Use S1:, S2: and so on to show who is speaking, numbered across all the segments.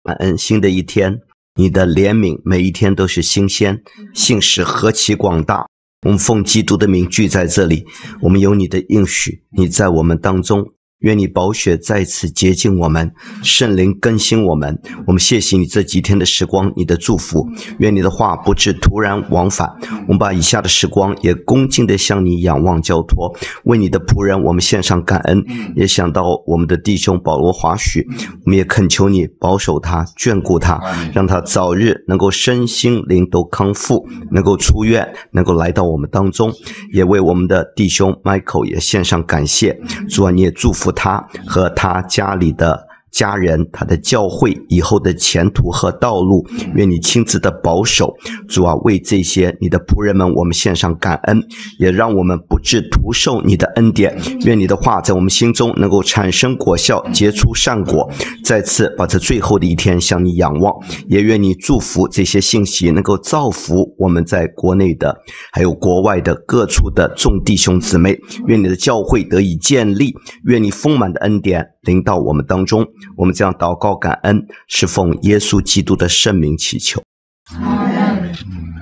S1: 感恩新的一天，你的怜悯每一天都是新鲜，信实何其广大。我们奉基督的名聚在这里，我们有你的应许，你在我们当中。愿你宝血再次洁净我们，圣灵更新我们。我们谢谢你这几天的时光，你的祝福。愿你的话不致突然往返。我们把以下的时光也恭敬地向你仰望交托，为你的仆人我们献上感恩，也想到我们的弟兄保罗华许，我们也恳求你保守他，眷顾他，让他早日能够身心灵都康复，能够出院，能够来到我们当中。也为我们的弟兄 Michael 也献上感谢。主啊，你也祝福他和他家里的家人，他的教会以后的前途和道路，愿你亲自的保守。主啊，为这些你的仆人们我们献上感恩，也让我们不致徒受你的恩典。愿你的话在我们心中能够产生果效，结出善果。再次把这最后的一天向你仰望，也愿你祝福这些信息能够造福我们在国内的还有国外的各处的众弟兄姊妹。愿你的教会得以建立，愿你丰满的恩典临到我们当中。我们这样祷告感恩，是奉耶稣基督的圣名祈求。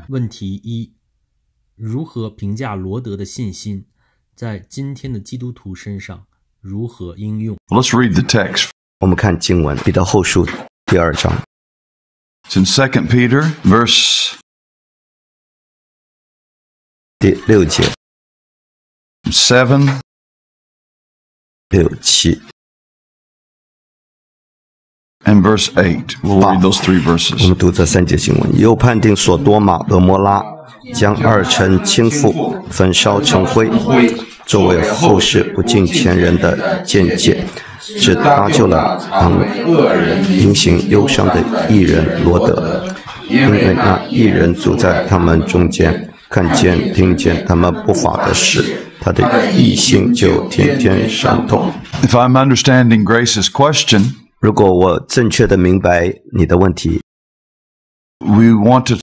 S2: 问题一：如何评价罗德的信心，在今天的基督徒身上如何应用？
S3: Let's read the text.
S1: 我们看经文，彼得后书第2章。
S3: It's in 2 Peter, verse
S1: 第6节、
S3: 7,
S1: 6、7。and
S3: verse 8. We'll read those 3
S1: 我
S3: verses.
S1: 们读这3节经文。又判定所多玛、俄摩拉，将2城倾覆，焚烧成灰，作为后世不敬前人的见解，只搭救了因行忧伤的义人罗德，因为那义人住在他们中间，看见听见他们不法的事，他的义心就天天伤痛。
S3: If I'm understanding Grace's question,
S1: 如果我正确的明白你的问题，
S3: we want to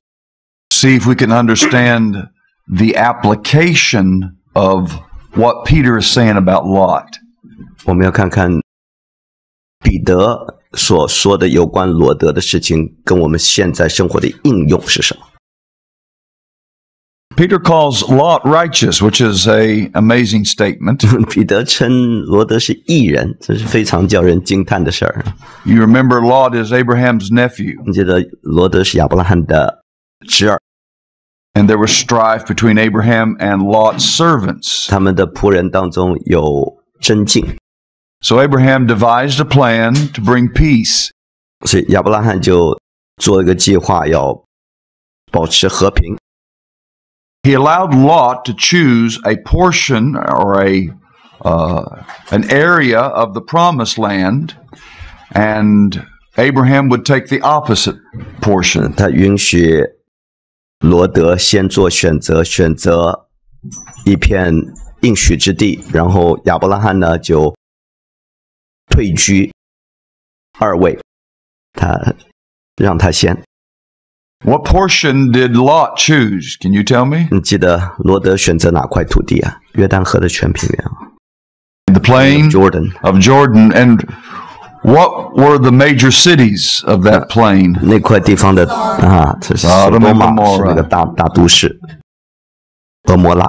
S3: see if we can understand the application of what Peter is saying about Lot.
S1: 我们要看看彼得所说的有关罗德的事情跟我们现在生活的应用是什么。
S3: Peter calls Lot righteous, which is an amazing statement.
S1: 彼得称罗德是义人，这是非常叫人惊叹的事儿。
S3: You remember Lot is Abraham's nephew,
S1: 你记得罗德是亚伯拉罕的侄儿，
S3: and there was strife between Abraham and Lot's servants.
S1: 他们的仆人当中有争竞，
S3: So Abraham devised a plan to bring peace.
S1: 所以亚伯拉罕就做一个计划，要保持和平。
S3: He allowed Lot to choose a portion or an area of the promised land, and Abraham would take the opposite portion.
S1: 他允许罗德先做选择，选择一片应许之地，然后亚伯拉罕呢就退居2位，他让他先。
S3: What portion did Lot choose? Can you tell me?
S1: 你记得罗德选择哪块土地啊？约旦河的全平原啊
S3: The plain
S1: Jordan.
S3: of Jordan. And what were the major cities of that plain?
S1: 那块地方的这是索多玛，是那个大都市，俄摩拉。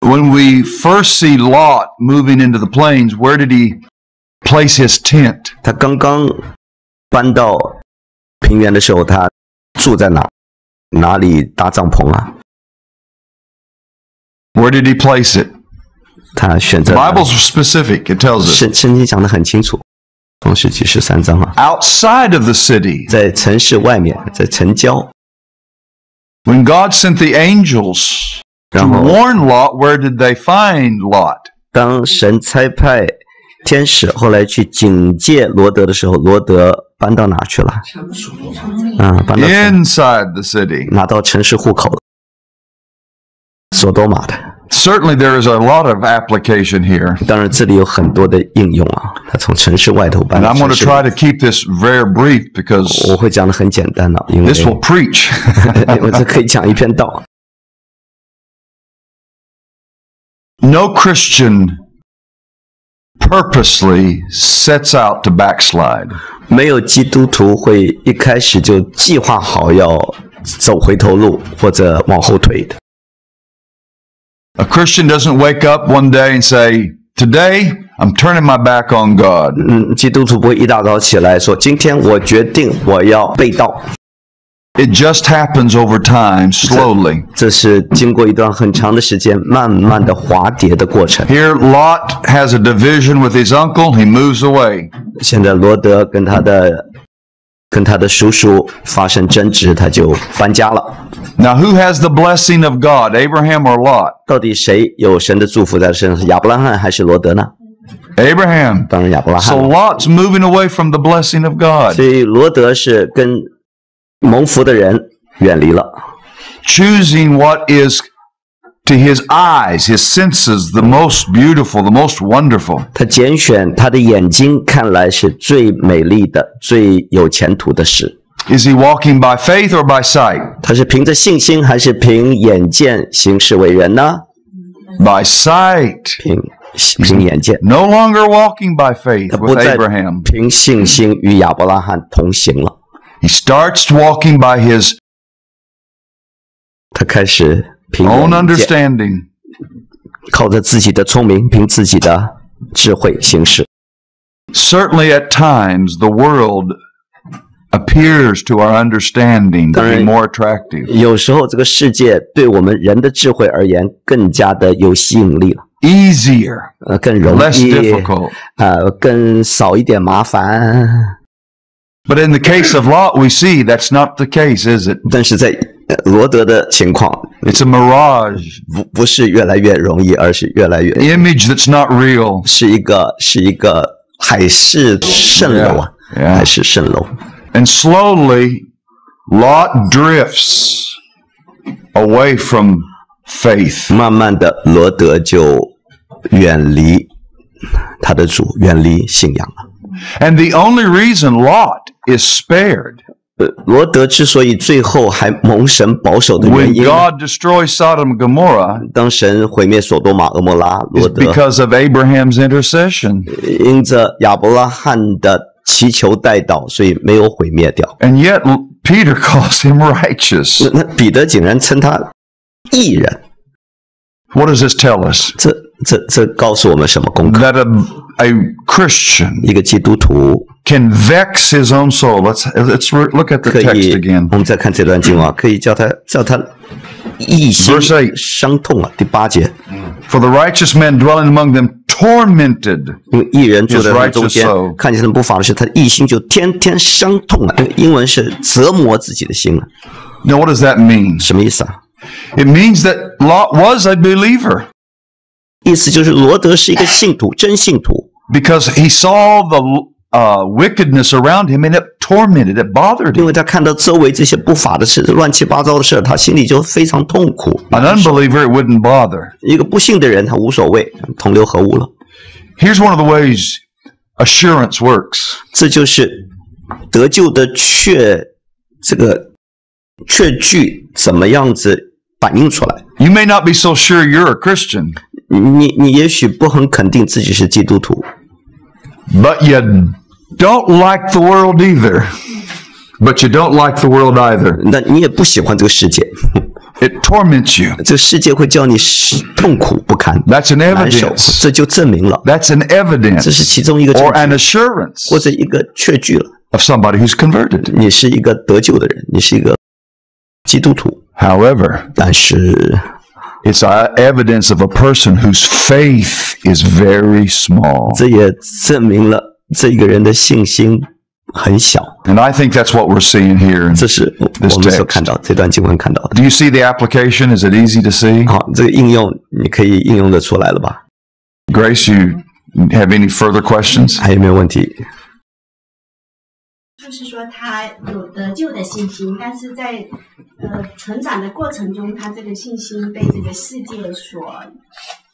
S3: When we first see Lot moving into the plains, where did he place his tent?
S1: 他刚刚搬到平原的时候，他住在哪里搭帐篷啊？
S3: Where did he place it?
S1: 他选择
S3: The Bible's specific. It tells us.
S1: 圣经讲得很清楚，创世纪13章啊，
S3: Outside of the city.
S1: 在城市外面，在城郊。
S3: When God sent the angels to
S1: 然后
S3: warn Lot, where did they find Lot?
S1: 当神差派天使后来去警戒罗德的时候，罗德搬到哪去了？搬到
S3: Inside the city.
S1: 拿到城市户口了，索多玛的。
S3: Certainly there is a lot of application here.
S1: 当然，这里有很多的应用啊。他从城市外头搬
S3: And
S1: 到
S3: I'm going
S1: 城
S3: to
S1: 市
S3: try
S1: 里
S3: to keep this very brief because
S1: 我会讲的很简单的，因为
S3: this will preach.
S1: 因为这可以讲一篇道。
S3: No Christian purposely sets out to backslide.
S1: 没有基督徒会一开始就计划好要走回头路或者往后退的。
S3: A Christian doesn't wake up one day and say, "Today, I'm turning my back on God."
S1: 基督徒不会一大早起来说：“今天我决定我要背道。”
S3: It just happens over time, slowly.
S1: 这是经过一段很长的时间，慢慢的滑跌的过程。
S3: Here, Lot has a division with his uncle. He moves away.
S1: 现在罗德跟他的叔叔发生争执，他就搬家了。
S3: Now, who has the blessing of God, Abraham or Lot?
S1: 到底谁有神的祝福在身上？是亚伯拉罕还是罗德呢？
S3: Abraham.
S1: 当然亚伯拉罕
S3: So
S1: 了。
S3: Lot's moving away from the blessing of God,
S1: 所以罗德是跟蒙福的人远离了，
S3: choosing what is, to his eyes, his senses, the most beautiful, the most wonderful.
S1: 他拣选他的眼睛看来是最美丽的、最有前途的事。
S3: Is he walking by faith or by sight?
S1: 他是凭着信心还是凭眼见行事为人呢？
S3: By sight.
S1: 凭眼见，
S3: No longer walking by faith
S1: 他不
S3: with
S1: 再
S3: Abraham.
S1: 凭信心与亚伯拉罕同行了。
S3: He starts walking by his
S1: 他开始凭
S3: own
S1: 眼见，
S3: understanding.
S1: 靠着自己的聪明，凭自己的智慧行事。
S3: Certainly at times the world appears to our understanding to be more attractive.
S1: 有时候这个世界对我们人的智慧而言更加的有吸引力了，
S3: Easier,
S1: 更容
S3: less
S1: 易，
S3: difficult.
S1: 更少一点麻烦。
S3: But in the case of Lot, we see that's not the case, is it?
S1: 但是在罗德的情况，
S3: It's a mirage,
S1: 不是越来越容易，而是越来越
S3: image that's not real.
S1: 是一个海市蜃楼啊，
S3: Yeah.
S1: 海市蜃楼。
S3: And slowly, Lot drifts away from faith.
S1: 慢慢的，罗德就远离他的主，远离信仰了。
S3: And the only reason Lot is spared
S1: 罗德之所以最后还蒙神保守的原
S3: when
S1: 因，
S3: God destroys Sodom and Gomorrah
S1: 当神毁灭所多玛、俄摩拉，
S3: is
S1: 罗德
S3: because of Abraham's intercession.
S1: 因着亚伯拉罕的祈求代祷，所以没有毁灭掉。
S3: And yet Peter calls him righteous.
S1: 那彼得竟然称他义人，
S3: What does this tell us?
S1: 这告诉我们什么功课？
S3: That a Christian
S1: 一个基督徒
S3: can vex his own soul. Let's look at the
S1: 可
S3: text
S1: 以
S3: again.
S1: 我们再看这段经文啊，可以叫他义心
S3: Verse 8.
S1: 伤痛啊。第8节，
S3: For the righteous man dwelling among them tormented.
S1: 因为义人住在他
S3: His
S1: 们中间
S3: righteous soul.，
S1: 看见他们不法的事，他的义心就天天伤痛啊。那个英文是折磨自己的心啊，
S3: Now, what does that mean?
S1: 什么意思啊？
S3: It means that Lot was a believer
S1: 意思就是罗德是一个信徒，真信徒，
S3: because he saw the wickedness around him and it tormented, it bothered
S1: 因
S3: him.
S1: 为他看到周围这些不法的事、乱七八糟的事，他心里就非常痛苦。
S3: An unbeliever, it wouldn't bother.
S1: 一个不信的人，他无所谓，同流合污了。
S3: Here's one of the ways assurance works.
S1: 这就是得救的确据怎么样子反映出来。
S3: You may not be so sure you're a Christian,
S1: 你也许不很肯定自己是基督徒，
S3: but you don't like the world either. But you don't like the world either.
S1: 那你也不喜欢这个世界，
S3: It torments you.
S1: 这个世界会叫你痛苦不堪、
S3: That's an
S1: 难受，
S3: evidence.
S1: 这就证明了，
S3: That's an
S1: 这
S3: evidence
S1: 是其中一个证
S3: or an
S1: 据，
S3: assurance
S1: 或者一个确据了。
S3: of somebody who's converted.
S1: 你是一个得救的人，你是一个基督徒，
S3: However,
S1: 但是
S3: it's evidence of a person whose faith is very small.
S1: 这也证明了这个人的信心很小。
S3: And I think that's what we're seeing here.
S1: 这是我
S3: This
S1: 们所
S3: text.
S1: 看到这段经文看到的。
S3: Do you see the application? Is it easy to see?
S1: 好，这个应用你可以应用得出来了吧？
S3: Grace, you have any further questions?
S1: 还有没有问题？
S4: 就是说他有得救的信心，但是在成长的过程中，他这个信心被这个世界所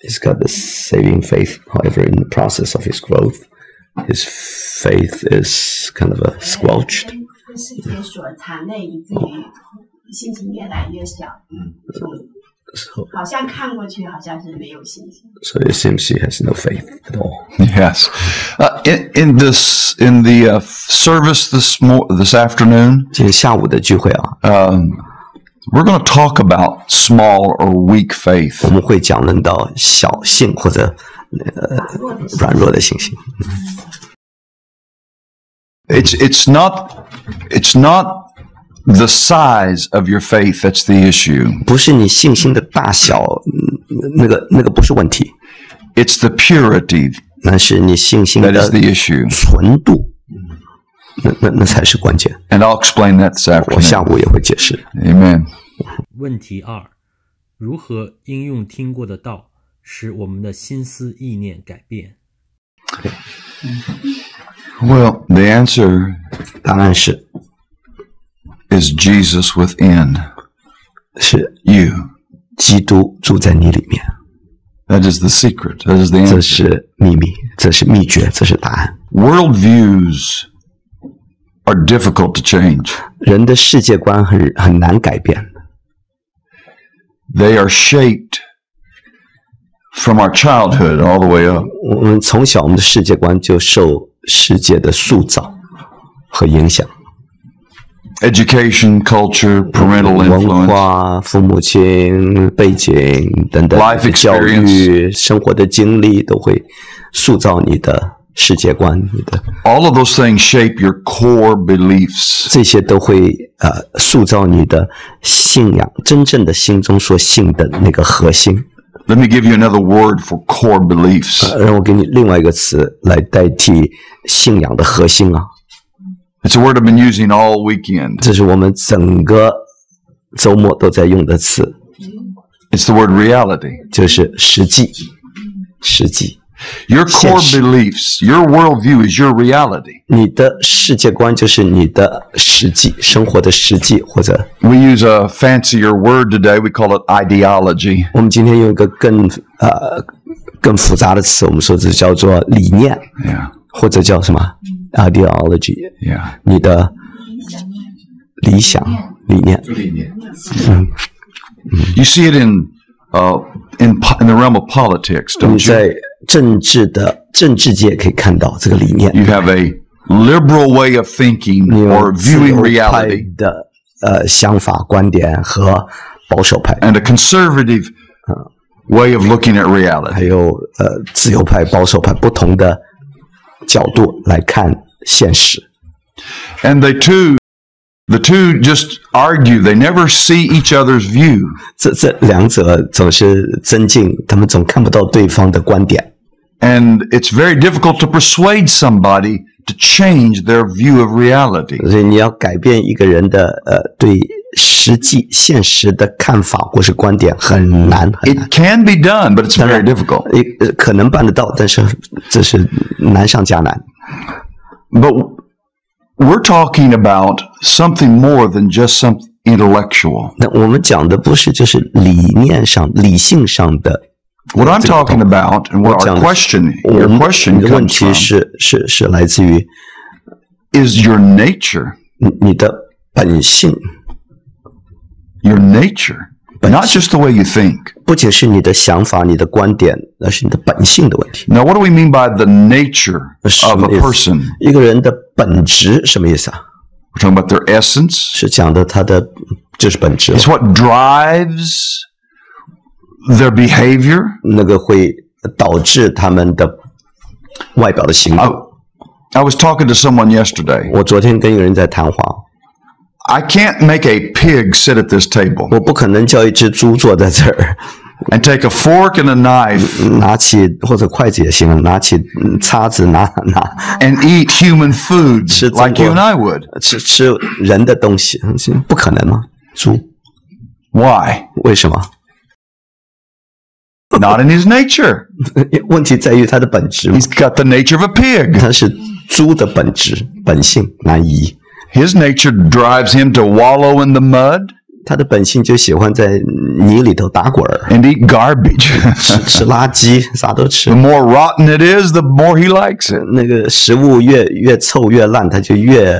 S1: He's got the saving faith. However, in the process of his growth, his faith is kind of squelched.
S4: 被世界所残累，以至于信心越来越小。好像看过去好像是没有信心。
S1: So it seems she has no faith at all.
S3: Yes. In the service this afternoon,
S1: 今天下午的聚会啊，
S3: we're going to talk about small or weak
S1: 我
S3: faith.
S1: 们会讲论到小信或者软弱的信心。
S3: It's not the size of your faith that's the issue.
S1: 不是你信心的大小，那个不是问题，
S3: It's the purity
S1: 那是你信心
S3: that
S1: 的
S3: is the issue.
S1: 纯度，那才是关键。
S3: And I'll explain that this
S1: 我下
S3: afternoon.
S1: 午也会解释。
S3: Amen.
S2: 问题2：如何应用听过的道，使我们的心思意念改变？
S3: Well, the answer
S1: 答案是
S3: is Jesus within
S1: 是
S3: you.
S1: 基督住在你里面，
S3: That is the secret. That is the
S1: 这
S3: answer.
S1: 是秘密，这是秘诀，这是答案。
S3: Worldviews are difficult to change.
S1: 人的世界观很难改变，
S3: They are shaped from our childhood all the way up.
S1: 我们从小我们的世界观就受世界的塑造和影响，
S3: Education, culture, parental
S1: 文
S3: influence.
S1: 化、父母亲背景等等
S3: Life
S1: 教育、生活的经历都会塑造你的世界观，你的
S3: All of those things shape your core beliefs.
S1: 这些都会塑造你的信仰，真正的心中所信的那个核心。
S3: Let me give you another word for core beliefs.
S1: 让我给你另外一个词来代替信仰的核心啊，
S3: It's a word I've been using all weekend.
S1: 这是我们整个周末都在用的词，
S3: It's the word reality.
S1: 就是实际，实际。
S3: Your core
S1: 现实。
S3: beliefs, your worldview is your reality.
S1: 你的世界观就是你的实际生活的实际，或者
S3: We use a fancier word today. We call it ideology.
S1: 我们今天用一个更复杂的词，我们说这叫做理念，
S3: Yeah,
S1: 或者叫什么 ideology，
S3: yeah.
S1: 你的理想理念。
S3: You see it in the realm of politics,
S1: 你
S3: don't you?
S1: 在政治界可以看到这个理念，
S3: You have a liberal way of thinking
S1: 你
S3: or
S1: 有自
S3: viewing
S1: 由派
S3: reality
S1: 的想法观点和保守派，
S3: and a conservative way of looking at
S1: 还
S3: reality.
S1: 有自由派、保守派不同的角度来看现实。
S3: And the two just argue. They never see each other's view.
S1: 这两者总是增进，他们总看不到对方的观点，
S3: And it's very difficult to persuade somebody to change their view of reality.
S1: 所以你要改变一个人的对实际现实的看法或是观点很难很难。
S3: It can be done, but it's very difficult.
S1: 可能办得到，但是这是难上加难。
S3: But we're talking about something more than just some intellectual.
S1: 那我们讲的不是就是理念上、理性上的。
S3: What I'm talking about and what our question,
S1: 我
S3: your
S1: 们
S3: question
S1: 的问
S3: comes
S1: 题
S3: from
S1: 是来自于
S3: is your nature.
S1: 你的本性，
S3: Your nature. Not just the way you think.
S1: 不仅是你的想法、你的观点，而是你的本性的问题。
S3: Now, what do we mean by the nature
S1: 什
S3: of
S1: 么
S3: a
S1: 意思
S3: person?
S1: 一个人的本质什么意思啊？
S3: We're talking about their essence.
S1: 是讲的他的就是本质，
S3: It's what drives their behavior.
S1: 那个会导致他们的外表的行动。
S3: I was talking to someone yesterday.
S1: 我昨天跟一个人在谈话，
S3: I can't make a pig sit at this table
S1: 我不可能叫一只猪坐在这儿，
S3: and take a fork and a knife
S1: 拿起或者筷子也行，拿起叉子拿
S3: and eat human food
S1: 吃
S3: like you and I would.
S1: 吃人的东西，不可能吗？猪
S3: Why?
S1: 为什么？
S3: Not in his nature.
S1: 问题在于它的本质嘛，
S3: He's got the nature of a pig.
S1: 它是猪的本质本性难移，
S3: His nature drives him to wallow in the mud
S1: 它的本性就喜欢在泥里头打滚儿，
S3: and eat garbage.
S1: 吃垃圾，啥都吃
S3: The。more rotten it is, the more he likes it.
S1: 那个食物越臭越烂，他就越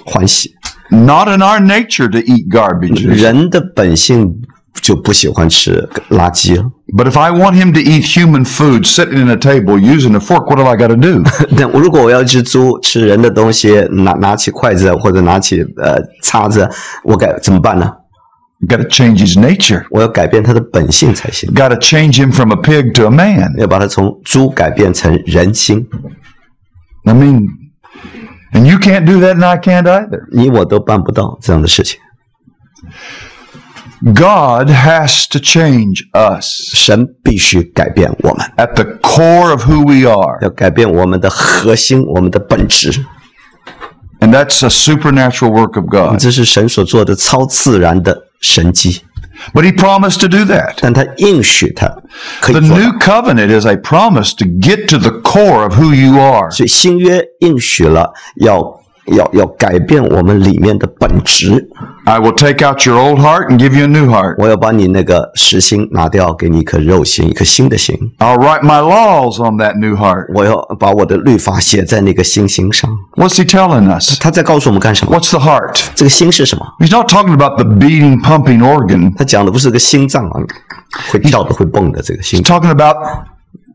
S1: 欢喜。
S3: Not in our nature to eat garbage.
S1: 人的本性就不喜欢吃垃圾了。
S3: But if I want him to eat human food sitting in a table using a fork, what have I got to do?
S1: 但如果我要只猪吃人的东西，拿起筷子或者拿起叉子，我该怎么办呢？
S3: Got to change his nature.
S1: 我要改变他的本性才行。
S3: Got to change him from a pig to a man.
S1: 要把他从猪改变成人心。
S3: I mean, and you can't do that and I can't either.
S1: 你我都办不到这样的事情。
S3: God has to change us
S1: 神必须改变我们，
S3: at the core of who we are.
S1: 要改变我们的核心，我们的本质。
S3: And that's a supernatural work of God.
S1: 这是神所做的超自然的神迹。
S3: But he promised to do that.
S1: 但他应许他可以
S3: The
S1: 做到。
S3: new covenant is a promise to get to the core of who you are.
S1: 所以新约应许了要改变我们里面的本质。
S3: I will take out your old heart and give you a new heart.
S1: 我要把你那个实心拿掉，给你一颗肉心，一颗新的心。
S3: I'll write my laws on that new heart.
S1: 我要把我的律法写在那个新心上。
S3: What's he telling us?
S1: 他在告诉我们干什么？
S3: What's the heart?
S1: 这个心是什么？
S3: He's not talking about the beating, pumping organ.
S1: 他讲的不是个心脏啊，会跳的、会蹦的这个心
S3: He's。talking about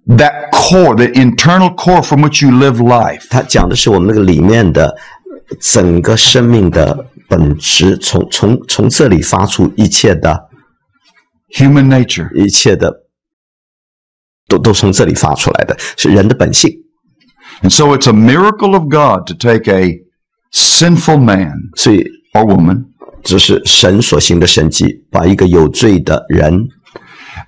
S3: that core, the internal core from which you live life.
S1: 他讲的是我们那个里面的整个生命的本质，从这里发出一切的
S3: Human nature.
S1: 一切的都从这里发出来的，是人的本性。
S3: And so it's a miracle of God to take a sinful man
S1: 所以
S3: or woman
S1: 这是神所行的神迹，把一个有罪的人，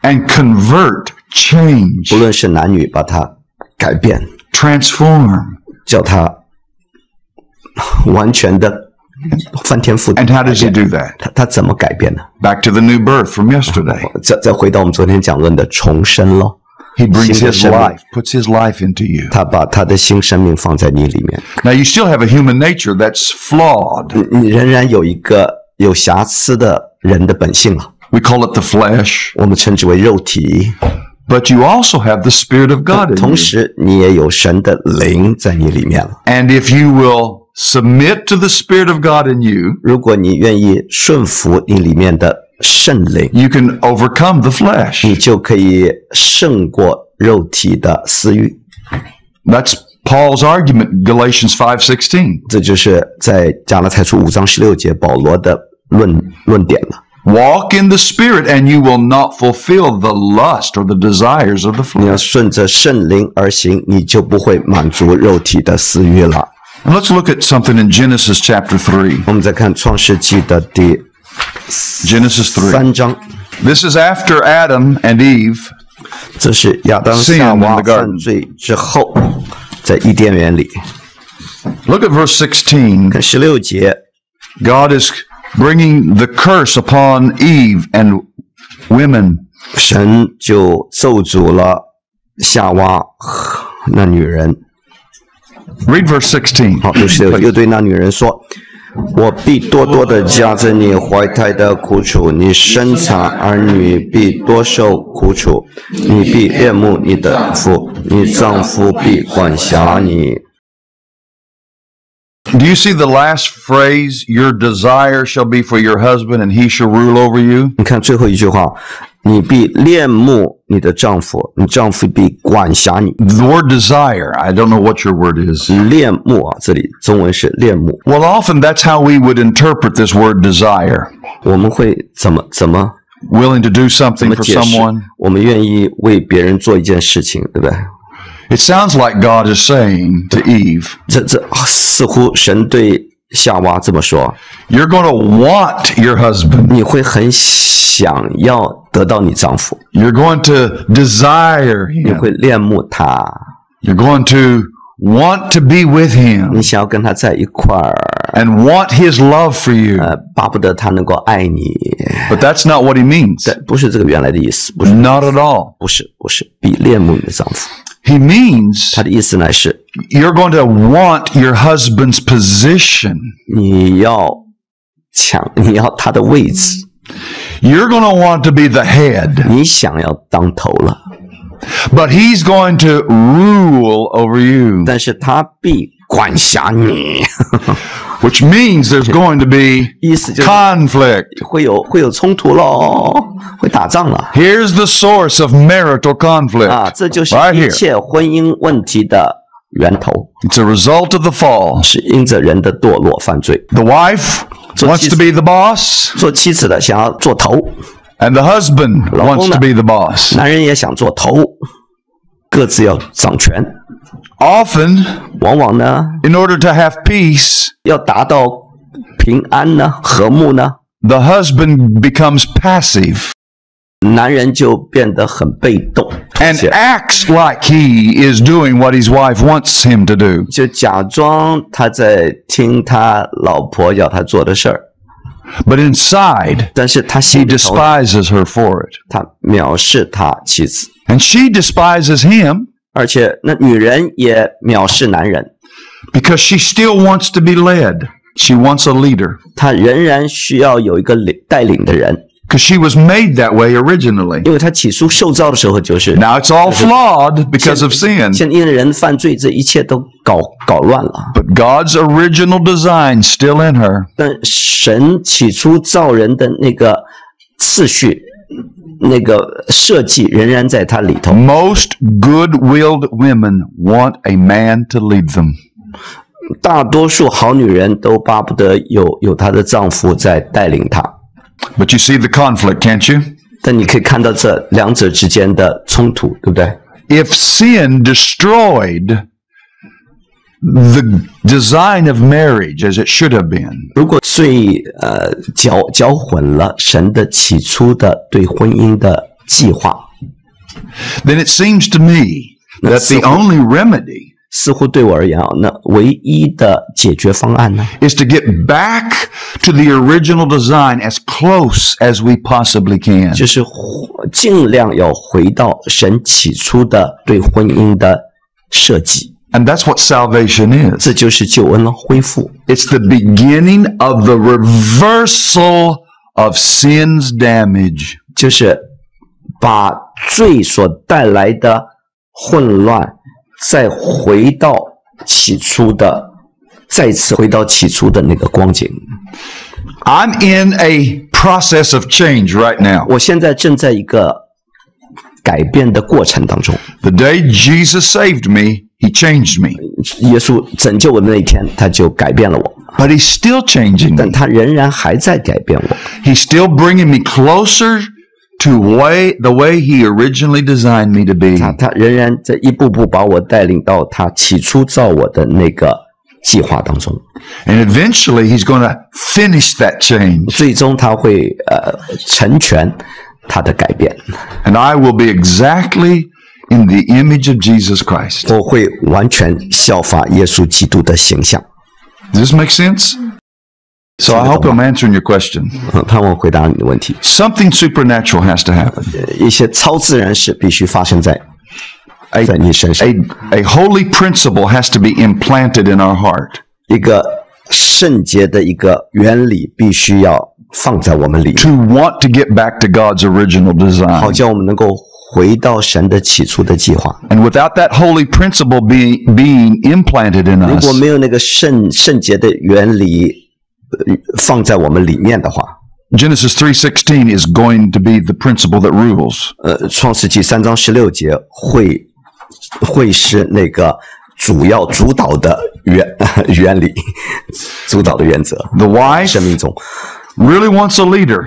S3: and convert,
S1: 不
S3: change,
S1: 论是男女，把他改变，
S3: transform.
S1: 叫他完全的翻天覆地。
S3: And how does he do that?
S1: 他怎么改变呢？
S3: Back to the new birth from yesterday.
S1: 再回到我们昨天讲论的重生咯。
S3: He brings
S1: 新的
S3: his
S1: 生命，
S3: life, puts his life into you.
S1: 他把他的新生命放在你里面。
S3: Now you still have a human nature that's flawed.
S1: 你仍然有一个有瑕疵的人的本性了，
S3: We call it the flesh.
S1: 我们称之为肉体。
S3: But you also have the Spirit of God in
S1: 同
S3: you.
S1: 时，你也有神的灵在你里面了。
S3: And if you will submit to the Spirit of God in you,
S1: 如果你愿意顺服你里面的圣灵，
S3: you can overcome the
S1: 你
S3: flesh.
S1: 就可以胜过肉体的私欲。
S3: That's Paul's argument in Galatians 5:16.
S1: 这就是在加拉太书5章16节保罗的论点了。
S3: Walk in the Spirit and you will not fulfill the lust or the desires of the
S1: 你要
S3: flesh.
S1: 顺着圣灵而行，你就不会满足肉体的私欲了。
S3: And let's look at something in Genesis chapter 3.
S1: 我们再看创世纪的第
S3: Genesis 3.
S1: 3章，
S3: This is after Adam and Eve.
S1: 这是亚当
S3: Sin
S1: 夏
S3: in
S1: 娃
S3: the garden.
S1: 犯罪之后，在伊甸园里。
S3: Look at verse 16.
S1: 看16节，
S3: God is bringing the curse upon Eve and women.
S1: 神就咒诅了夏娃和那女人。
S3: Read verse 16.
S1: 好，16又对那女人说：“我必多多的加增你怀胎的苦楚，你生产儿女必多受苦楚，你必恋慕你的丈夫，你丈夫必管辖你。”
S3: Do you see the last phrase? Your desire shall be for your husband and he shall rule over you.
S1: 你看最后一句话，你必恋慕你的丈夫，你丈夫必管辖你。
S3: The word desire, I don't know what your word is.
S1: 恋慕啊，这里中文是恋慕。
S3: Well, often that's how we would interpret this word desire.
S1: 我们会怎么
S3: Willing to do something for
S1: 解释
S3: someone.？
S1: 我们愿意为别人做一件事情，对不对？
S3: It sounds like God is saying to Eve,
S1: 这似乎神对夏娃这么说：
S3: you're going to want your husband.
S1: 你会很想要得到你丈夫，
S3: You're going to desire
S1: 你
S3: him.
S1: 会恋慕他，
S3: You're going to want to be with
S1: 你
S3: him
S1: 想要跟他在一块儿，
S3: and want his love for you.
S1: 巴不得他能够爱你。
S3: But that's not what he means.
S1: 但不是这个原来的意思，不是，
S3: Not at all.
S1: 不是，必恋慕你的丈夫。
S3: He means
S1: 他的意思乃是
S3: you're going to want your husband's position.
S1: 你要他的位置，
S3: You're going to want to be the head,
S1: 你想要当头了，
S3: but he's going to rule over you.
S1: 但是他必管辖你，
S3: which means there's going to be
S1: 意思就是
S3: conflict.
S1: 会有冲突咯，会打仗了
S3: Here's the source of marital conflict.
S1: 啊！这就是
S3: Right
S1: 一
S3: here.
S1: 切婚姻问题的源头，
S3: It's a result of the fall.
S1: 是因着人的堕落犯罪。
S3: The wife wants to be the boss,
S1: 做妻子的想要做头，
S3: and the husband wants to be the boss.
S1: 男人也想做头，各自要掌权。
S3: Often,
S1: 往往呢，
S3: in order to have peace,
S1: 要达到平安呢、和睦呢，
S3: the husband becomes passive
S1: 男人就变得很被动，
S3: and acts like he is doing what his wife wants him to do.
S1: 就假装他在听他老婆要他做的事儿，
S3: But inside,
S1: 但是他
S3: he
S1: 心里头
S3: despises her for it.
S1: 他藐视他妻子，
S3: And she despises him
S1: 而且那女人也藐视男人，
S3: because she still wants to be led. She wants a leader
S1: 她仍然需要有一个带领的人，
S3: because she was made that way originally.
S1: 因为她起初受造的时候就是。
S3: Now it's all flawed because of sin.
S1: 现在因为人犯罪，这一切都搞乱了。
S3: But God's original design still in her.
S1: 但神起初造人的那个次序、那个设计仍然在它里头。
S3: Most good-willed women want a man to lead them.
S1: 大多数好女人都巴不得有她的丈夫在带领她。
S3: But you see the conflict, can't you?
S1: 但你可以看到这两者之间的冲突，对不对？
S3: If sin destroyed the design of marriage as it should have been,
S1: 如果罪搅混了神的起初的对婚姻的计划，
S3: then it seems to me that the only remedy
S1: 似乎对我而言啊，那唯一的解决方案呢，
S3: is to get back to the original design as close as we possibly can.
S1: 就是尽量要回到神起初的对婚姻的设计，
S3: And that's what salvation is.
S1: 这就是救恩了，恢复。
S3: It's the beginning of the reversal of sin's damage.
S1: 就是把罪所带来的混乱，再回到起初的，再次回到起初的那个光景。
S3: I'm in a process of change right now.
S1: 我现在正在一个改变的过程当中。
S3: The day Jesus saved me, he changed me.
S1: 耶稣拯救我的那一天，他就改变了我，
S3: But he's still changing
S1: 但
S3: me.
S1: 他仍然还在改变我。
S3: He's still bringing me closer to the way he originally designed me to be.
S1: 他仍然在一步步把我带领到他起初造我的那个计划当中。
S3: And eventually he's going to finish that change.
S1: 最终他会成全他的改变。
S3: And I will be exactly in the image of Jesus Christ.
S1: 我会完全效法耶稣基督的形象。
S3: Does this make sense? So I hope I'm answering your question.
S1: 盼望回答你的问题。
S3: Something supernatural has to happen.
S1: 一些超自然事必须发生在你身上。
S3: A holy principle has to be implanted in our heart.
S1: 一个圣洁的一个原理必须要放在我们里面，
S3: To want to get back to God's original
S1: 好
S3: design.
S1: 叫我们能够回到神的起初的计划。
S3: And without that holy principle being implanted in
S1: 如
S3: us,
S1: 果没有那个圣洁的原理放在我们里面的话，
S3: Genesis 3:16 is going to be the principle that rules.
S1: 创世纪3章16节会是那个主导的原理，主导的原则。
S3: The wife
S1: 生命中，
S3: really wants a leader,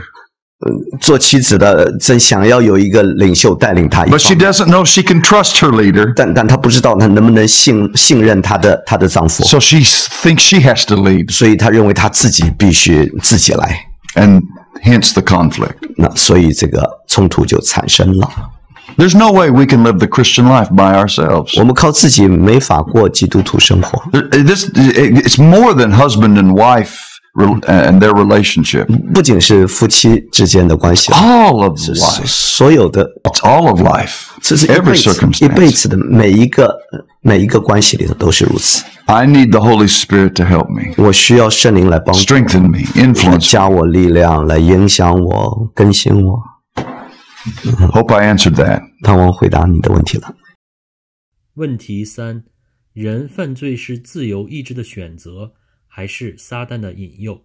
S1: 做妻子的真想要有一个领袖带领她一
S3: but she
S1: 方面，
S3: doesn't know she can trust her leader,
S1: 但她不知道她能不能信任她的丈夫，
S3: so she thinks she has to lead,
S1: 所以她认为她自己必须自己来，
S3: and hence the conflict.
S1: 那所以这个冲突就产生了。
S3: There's no way we can live the Christian life by ourselves.
S1: 我们靠自己没法过基督徒生活，
S3: It's more than husband and wife and their relationship.
S1: 不仅是夫妻之间的关系，
S3: All of life.
S1: 所有的
S3: It's all of life.
S1: 这是一
S3: Every
S1: 辈
S3: circumstance.
S1: 子的每一个关系里头都是如此。
S3: I need the Holy Spirit to help me,
S1: 我需要圣灵来帮助
S3: strengthen me,
S1: 我，
S3: influence me.
S1: 加我力量，来影响我，更新我。
S3: Hope I answered that.
S1: 盼望回答你的问题了。
S2: 问题3：人犯罪是自由意志的选择，还是撒旦的引诱？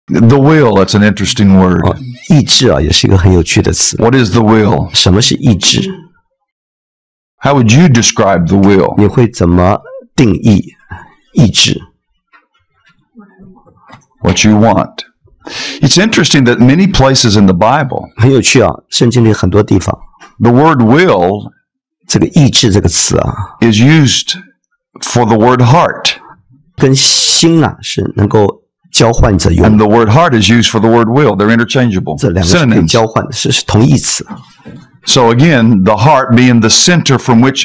S3: The will, that's an interesting word.
S1: 意志啊，也是一个很有趣的词。
S3: What is the will?
S1: 什么是意志？
S3: How would you describe the will?
S1: 你会怎么定义意志？
S3: What you want. It's interesting that many places in the Bible,
S1: 很有趣啊，圣经里很多地方，
S3: the word will
S1: 这个意志这个词啊，
S3: is used for the word heart.
S1: 跟心啊是能够交换着用
S3: And
S1: 的，
S3: the word heart is used for the word will. They're interchangeable.
S1: 这两个是可以
S3: Synonyms.
S1: 交换的，是同义词。
S3: So again, the heart being the center from which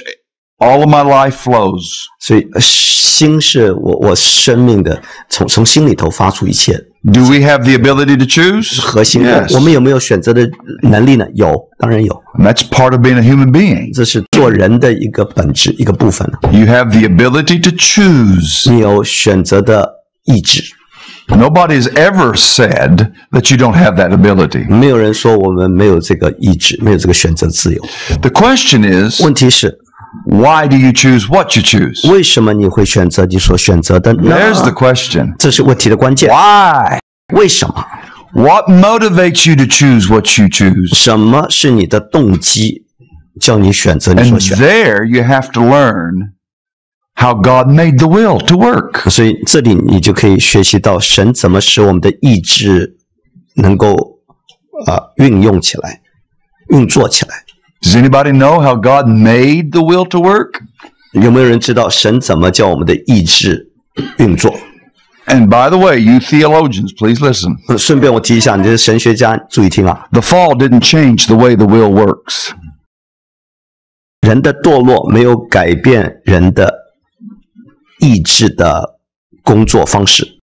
S3: all of my life flows.
S1: 所以心是我生命的从心里头发出一切
S3: Do we have the ability to choose?
S1: 核心。
S3: Yes.
S1: 我们有没有选择的能力呢？有，当然有。
S3: And that's part of being a human being.
S1: 这是做人的一个本质，一个部分。
S3: You have the ability to choose.
S1: 你有选择的意志，
S3: Nobody's ever said that you don't have that ability.
S1: 没有人说我们没有这个意志，没有这个选择自由。
S3: The question is,
S1: 问题是，
S3: why do you choose what you choose?
S1: 为什么你会选择你所选择的呢？
S3: There's the question.
S1: 这是问题的关键。
S3: Why?
S1: 为什么？
S3: What motivates you to choose what you choose?
S1: 什么是你的动机，叫你选择你
S3: And
S1: 所选？
S3: there you have to learn how God made the will to work.
S1: 所以这里你就可以学习到神怎么使我们的意志能够运用起来、运作起来。
S3: Does anybody know how God made the will to work?
S1: 有没有人知道神怎么叫我们的意志运作？
S3: And by the way, you theologians, please listen.
S1: 顺便我提一下，你这神学家注意听啊，
S3: The fall didn't change the way the will works.
S1: 人的堕落没有改变人的意志的工作方式。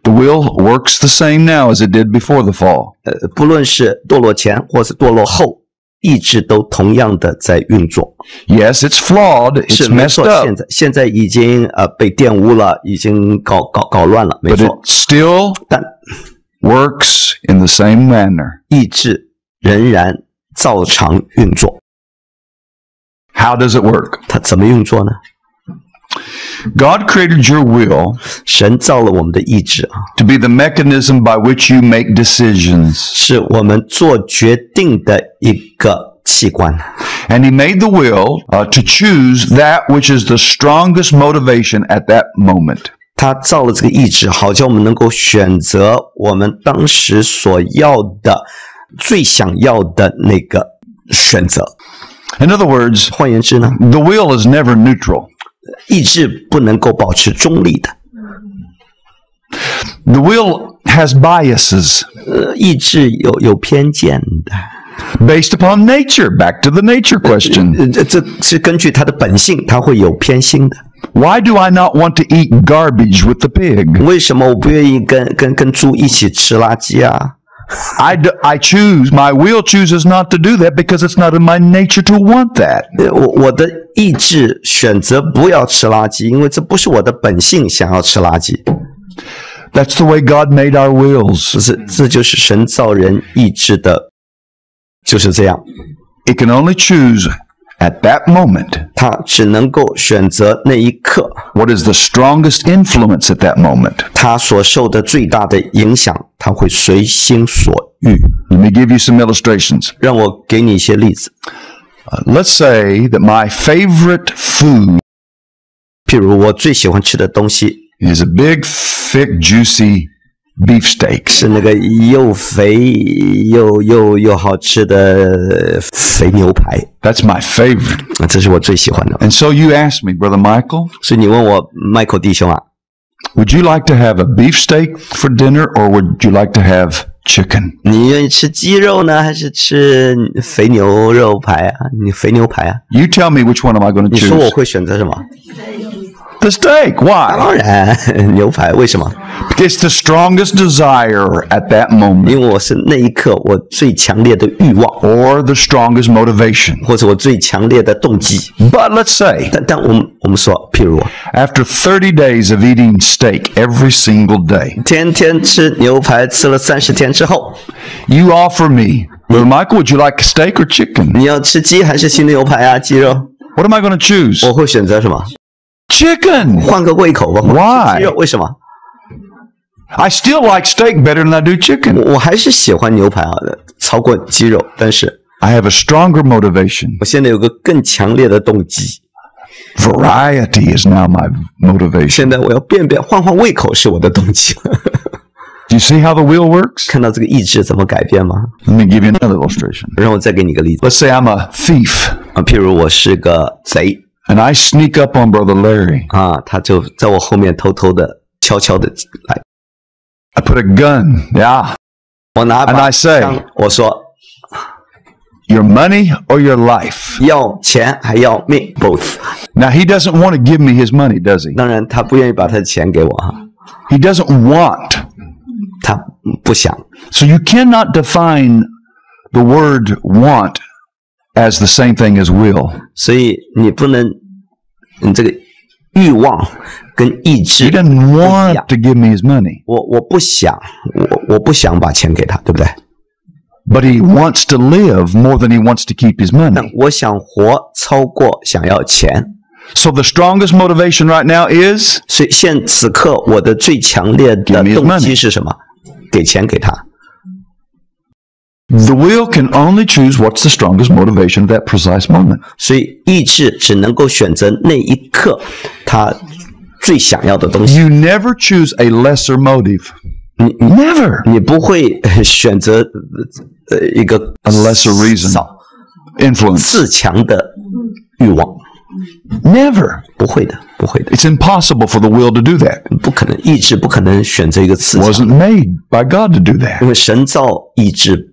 S3: The will works the same now as it did before the fall.
S1: 不论是堕落前或是堕落后，意志都同样的在运作。
S3: Yes, it's flawed.
S1: 是
S3: It's
S1: 没
S3: messed
S1: 错，
S3: up.
S1: 现在已经被玷污了，已经搞乱了，没
S3: But
S1: 错
S3: it。still
S1: 但
S3: works in the same manner.
S1: 意志仍然照常运作。
S3: How does it work?
S1: 它怎么运作呢？
S3: God created your will
S1: 神造了我们的意志啊，
S3: to be the mechanism by which you make decisions.
S1: 是我们做决定的一个器官。
S3: And He made the will to choose that which is the strongest motivation at that moment.
S1: 他造了这个意志，好叫我们能够选择我们当时所要的、最想要的那个选择。
S3: In other words,
S1: 换言之呢，
S3: the will is never neutral.
S1: 意志不能够保持中立的，
S3: The will has biases
S1: 意志有偏见的。
S3: based upon nature. Back to the nature question.
S1: 这是根据它的本性，它会有偏心的。
S3: Why do I not want to eat garbage with the pig?
S1: 为什么我不愿意跟猪一起吃垃圾啊？
S3: I choose, my will chooses not to do that because it's not in my nature to want that.
S1: 我的意志选择不要吃垃圾，因为这不是我的本性想要吃垃圾。
S3: That's the way God made our wills.
S1: 这就是神造人意志的，就是这样。
S3: It can only choose at that moment
S1: 他只能够选择那一刻，
S3: what is the strongest influence at that moment.
S1: 他所受的最大的影响，他会随心所欲。
S3: Let me give you some illustrations.
S1: 让我给你一些例子，
S3: Let's say that my favorite food
S1: 譬如我最喜欢吃的东西
S3: is a big, thick, juicy beef steak.
S1: 是那个又肥又好吃的肥牛排，
S3: That's my favorite.
S1: 这是我最喜欢的。
S3: And so you ask me, Brother Michael,
S1: 所以你问我Michael 弟兄啊，
S3: would you like to have a beef steak for dinner or would you like to have chicken?
S1: 你愿意吃鸡肉呢，还是吃肥牛肉排啊？你肥牛排啊？
S3: You tell me which one am I going to
S1: 你说我
S3: choose?
S1: 会选择什么？
S3: The steak. Why?
S1: 当然牛排，为什么？
S3: It's the strongest desire at that moment
S1: 因为我是那一刻我最强烈的欲望，
S3: or the strongest motivation.
S1: 或者我最强烈的动机。
S3: But let's say
S1: 但我们说，譬如
S3: after 30 days of eating steak every single day,
S1: 天天吃牛排，吃了30天之后，
S3: you offer me Brother Michael, would you like steak or chicken?
S1: 你要吃鸡还是新的牛排啊？鸡肉？
S3: What am I going to choose?
S1: 我会选择什么？
S3: Chicken.
S1: 换个胃口吧。
S3: Why?
S1: 鸡肉为什么？
S3: I still like steak better than I do chicken.
S1: 我还是喜欢牛排啊，超过鸡肉。但是
S3: I have a stronger motivation.
S1: 我现在有个更强烈的动机。
S3: Variety is now my motivation.
S1: 现在我要换换胃口是我的动机。
S3: Do you see how the will works?
S1: 看到这个意志怎么改变吗？
S3: Let me give you another illustration.
S1: 让我再给你个例子
S3: Let's say I'm a thief
S1: 啊，譬如我是个贼
S3: and I sneak up on Brother Larry.
S1: 啊，他就在我后面偷偷的、悄悄的来，
S3: I put a gun, yeah,
S1: 我拿
S3: and
S1: 把
S3: I say,
S1: 枪，我说
S3: your money or your life.
S1: 要钱还要命 ，both。
S3: Now, he doesn't want to give me his money, does he?
S1: 当然，他不愿意把他的钱给我哈，
S3: He doesn't want.
S1: 他不想。
S3: So you cannot define the word want as the same thing as will.
S1: 所以你不能，这个欲望跟意志
S3: He doesn't want to give me his money,
S1: 我不想，我不想把钱给他，对不对？
S3: but he wants to live more than he wants to keep his
S1: 但
S3: money.
S1: 我想活超过想要钱，
S3: So the strongest motivation right now is
S1: 所以此刻我的最强烈的
S3: Give me his
S1: 动机
S3: money.
S1: 是什么？给钱给他。
S3: the will can only choose what's the strongest motivation at that precise moment.
S1: 所以意志只能够选择那一刻他最想要的东西。
S3: You never choose a lesser motive. Never.
S1: 你不会选择一个
S3: A lesser reason.
S1: 少
S3: Influence.
S1: 次强的欲望，
S3: Never.
S1: 不会的，不会的，
S3: It's impossible for the will to do that.
S1: 不可能，意志不可能选择一个次强，
S3: Wasn't made by God to do that.
S1: 因为神造意志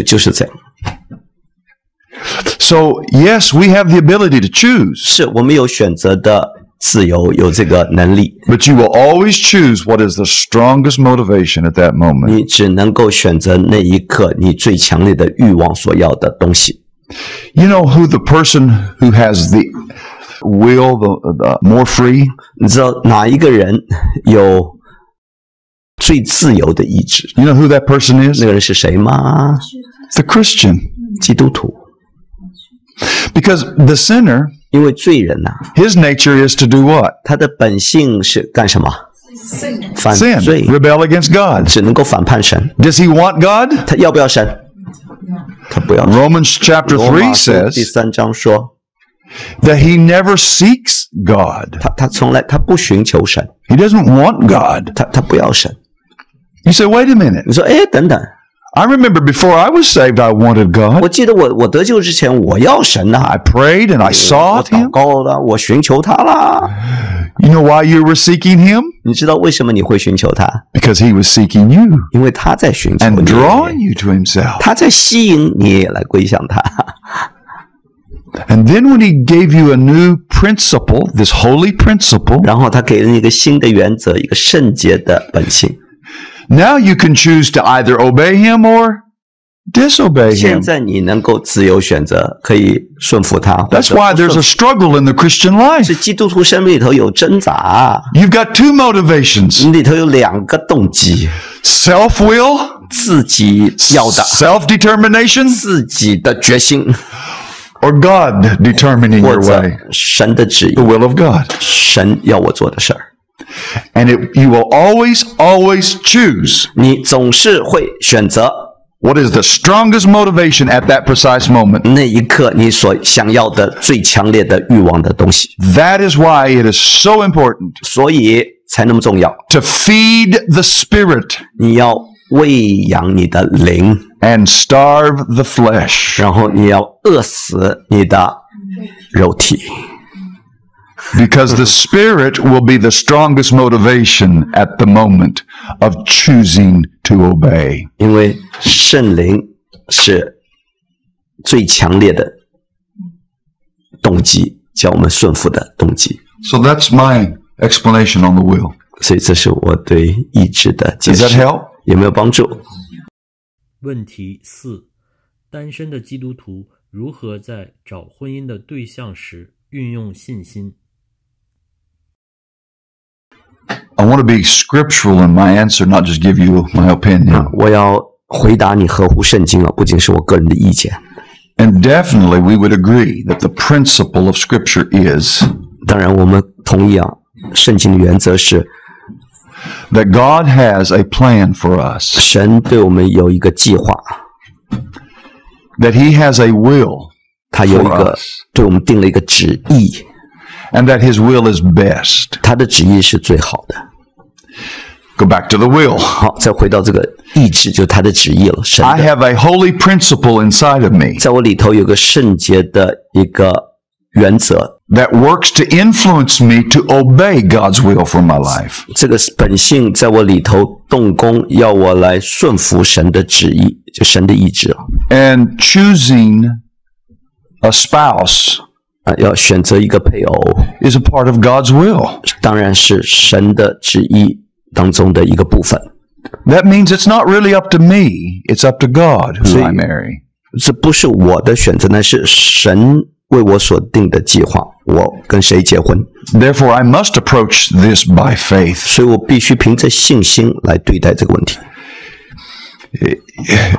S1: 就是这样。
S3: So, yes, we have the ability to choose,
S1: 是我们有选择的自由，有这个能力，
S3: but you will always choose what is the strongest motivation at that moment.
S1: 你只能够选择那一刻你最强烈的欲望所要的东西。
S3: You know who the person who has the will, the more free?
S1: 你知道哪一个人有最自由的意志？
S3: You know who that person is?
S1: 那个人是谁吗？
S3: The Christian.
S1: 基督徒。
S3: Because the sinner,
S1: 因为罪人呐、
S3: his nature is to do what?
S1: 他的本性是干什么？犯
S3: Sin.
S1: 罪，
S3: Rebel against God.
S1: 只能够反叛神。
S3: Does he want God?
S1: 他要不要神？他不要神。
S3: Romans chapter
S1: 罗马
S3: 3
S1: 书第
S3: says
S1: 3章说，
S3: that he never seeks God.
S1: 他从来他不寻求神，
S3: He doesn't want God.
S1: 他不要神。
S3: You say, wait a minute.
S1: 你说，哎，等等，
S3: I remember before I was saved, I wanted God.
S1: 我记得我得救之前，我要神呐、
S3: I prayed and I
S1: 我
S3: sought
S1: 祷
S3: him.
S1: 告了，我寻求他啦。
S3: You know why you were seeking him?
S1: 你知道为什么你会寻求他？
S3: Because he was seeking you
S1: 因为他在寻求
S3: and
S1: 你，
S3: drawing you to himself.
S1: 他在吸引你来归向他。
S3: And then when he gave you a new principle, this holy principle,
S1: 然后他给了你一个新的原则，一个圣洁的本性。
S3: now you can choose to either obey him or disobey
S1: 现
S3: him.
S1: 在你能够自由选择，可以顺服他。或
S3: That's
S1: 者
S3: why
S1: 不
S3: there's
S1: 顺
S3: a
S1: 服
S3: struggle in the Christian
S1: 是
S3: life.
S1: 基督徒生命里头有挣扎，
S3: You've got two motivations:
S1: 里头有两个动机：
S3: self-will,
S1: 自己要的，
S3: self-determination,
S1: 自己的决心，
S3: or God determining
S1: 或
S3: your
S1: 者
S3: way,
S1: 神的旨意
S3: the，will of God.
S1: 神要我做的事儿。
S3: And you will always, always choose
S1: 你总是会选择
S3: what is the strongest motivation at that precise moment.
S1: 那一刻你所想要的最强烈的欲望的东西，
S3: That is why it is so important
S1: 所以才那么重要。
S3: to feed the spirit
S1: 你要喂养你的灵，
S3: and starve the flesh.
S1: 然后你要饿死你的肉体，
S3: Because the spirit will be the strongest motivation at the moment of choosing to obey.
S1: 因为圣灵是最强烈的动机，叫我们顺服的动机。
S3: So that's my explanation on the will.
S1: 所以这是我对意志的解
S3: Does
S1: 释
S3: that，help?
S1: 有没有帮助？
S2: 问题4：单身的基督徒如何在找婚姻的对象时运用信心？
S3: I want to be scriptural in my answer, not just give you my opinion.
S1: 我要回答你合乎圣经啊，不仅是我个人的意见。
S3: And definitely we would agree that the principle of Scripture is
S1: 当然，我们同意啊，圣经的原则是
S3: that God has a plan for us,
S1: 神对我们有一个计划，
S3: that He has a will
S1: 他有一
S3: for
S1: 个
S3: us,
S1: 对我们定了一个旨意，
S3: and that His will is best.
S1: 他的旨意是最好的。
S3: Go back to the will.
S1: 好，再回到这个意志，就是他的旨意了。神
S3: I
S1: 的，
S3: have a holy principle inside of me
S1: 在我里头有个圣洁的一个原则，
S3: that works to influence me to obey God's will for my life.
S1: 这个本性在我里头动工，要我来顺服神的旨意，就神的意志
S3: And choosing a spouse
S1: 啊，要选择一个配偶，
S3: is a part of God's will.
S1: 当然是神的旨意当中的一个部分。
S3: That means it's not really up to me, it's up to God who
S1: See-
S3: I marry.
S1: 这不是我的选择，那是神为我所定的计划。我跟谁结婚，
S3: Therefore, I must approach this by faith.
S1: 所以我必须凭着信心来对待这个问题。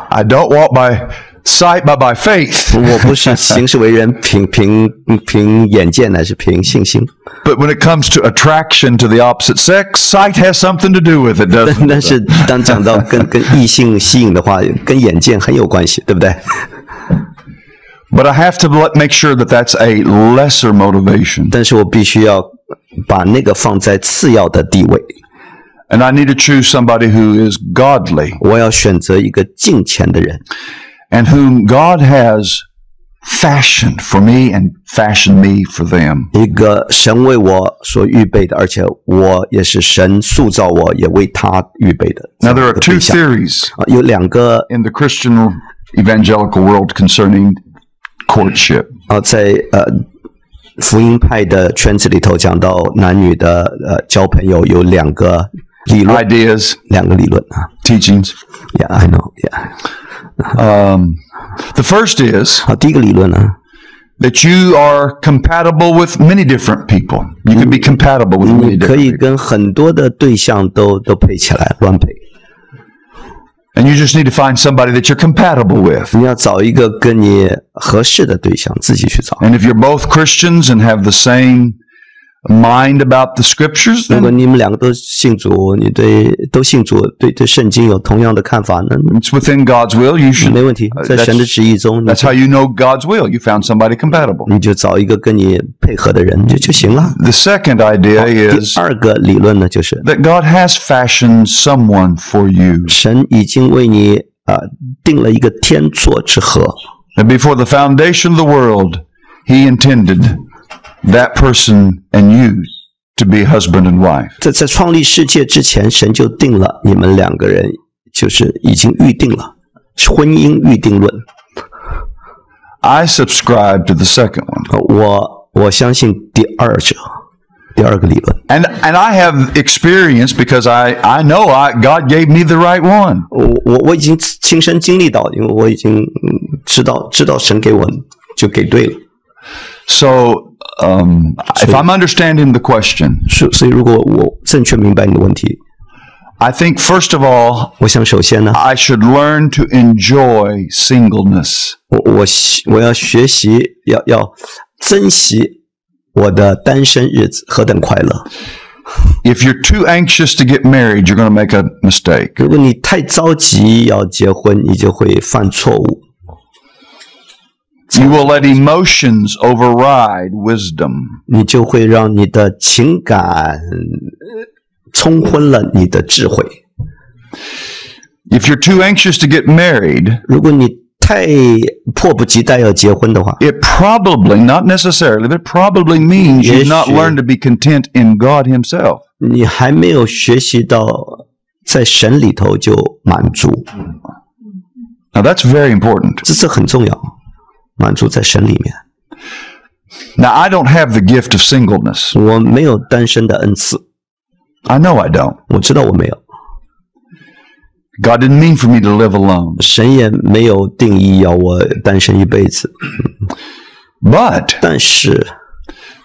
S3: I don't walk by sight, but by faith.
S1: 我不是行事为人凭眼见，乃是凭信心。
S3: But when it comes to attraction to the opposite sex, sight has something to do with it, doesn't
S1: 但
S3: it?
S1: 是当讲到跟异性吸引的话，跟眼见很有关系，对不对？
S3: But I have to make sure that that's a lesser motivation.
S1: 但是我必须要把那个放在次要的地位。
S3: And I need to choose somebody who is godly
S1: 我要选择一个敬虔的人，
S3: and whom God has fashioned for me and fashioned me for them.
S1: 一个神为我所预备的，而且我也是神塑造我，也为他预备的。
S3: Now, there are
S1: 这
S3: two
S1: 样的对象
S3: theories
S1: 有两个
S3: in the Christian evangelical world concerning courtship.
S1: 在福音派的圈子里头讲到男女的交朋友有两个理论，
S3: Ideas,
S1: 两个理论啊。
S3: teachings.
S1: Yeah, I know. Yeah.
S3: The first is
S1: 好，第一个理论呢，
S3: that you are compatible with many different people. You can be compatible with
S1: 你
S3: many
S1: 可
S3: different
S1: 以
S3: people.
S1: 跟很多的对象都配起来，乱配。
S3: And you just need to find somebody that you're compatible with.
S1: 你要找一个跟你合适的对象，自己去找。
S3: And if you're both Christians and have the same mind about the scriptures,
S1: 如果
S3: then
S1: 你们两个都信主，你都信主，对圣经有同样的看法，那
S3: it's within God's will. You should.
S1: 没问题。在神的旨意中，
S3: That's how you know God's will. You found somebody compatible.
S1: 你就找一个跟你配合的人就行了。
S3: The second idea
S1: 第
S3: is
S1: 二个理论呢，就是
S3: that God has fashioned someone for you.
S1: 神已经为你定了一个天作之合。
S3: And before the foundation of the world, He intended that person and you to be husband and wife.
S1: 在创立世界之前，神就定了你们两个人，就是已经预定了婚姻预定论。
S3: I subscribe to the second one.
S1: 我相信第二个理论。
S3: And I have experience because I know God gave me the right one.
S1: 我已经亲身经历到，因为我已经知道神给我就给对了。
S3: So, if I'm understanding the question,
S1: 所以如果我正确明白你的问题，
S3: I think first of all,
S1: 我想首先呢，
S3: I should learn to enjoy singleness.
S1: 我要学习要珍惜我的单身日子，何等快乐！
S3: If you're too anxious to get married, you're going to make a mistake.
S1: 如果你太着急要结婚，你就会犯错误。
S3: You will let emotions override wisdom.
S1: 你就会让你的情感冲昏了你的智慧。
S3: If you're too anxious to get married,
S1: 如果你太迫不及待要结婚的话，
S3: it probably, not necessarily, but it probably means you've not
S1: Yes,
S3: learned to be content in God Himself.
S1: 你还没有学习到在神里头就满足，
S3: Now that's very important.
S1: 这很重要，满足在神里面。
S3: Now I don't have the gift of singleness.
S1: 我没有单身的恩赐，
S3: I know I don't.
S1: 我知道我没有，
S3: God didn't mean for me to live alone.
S1: 神也没有定义要我单身一辈子。
S3: But
S1: 但是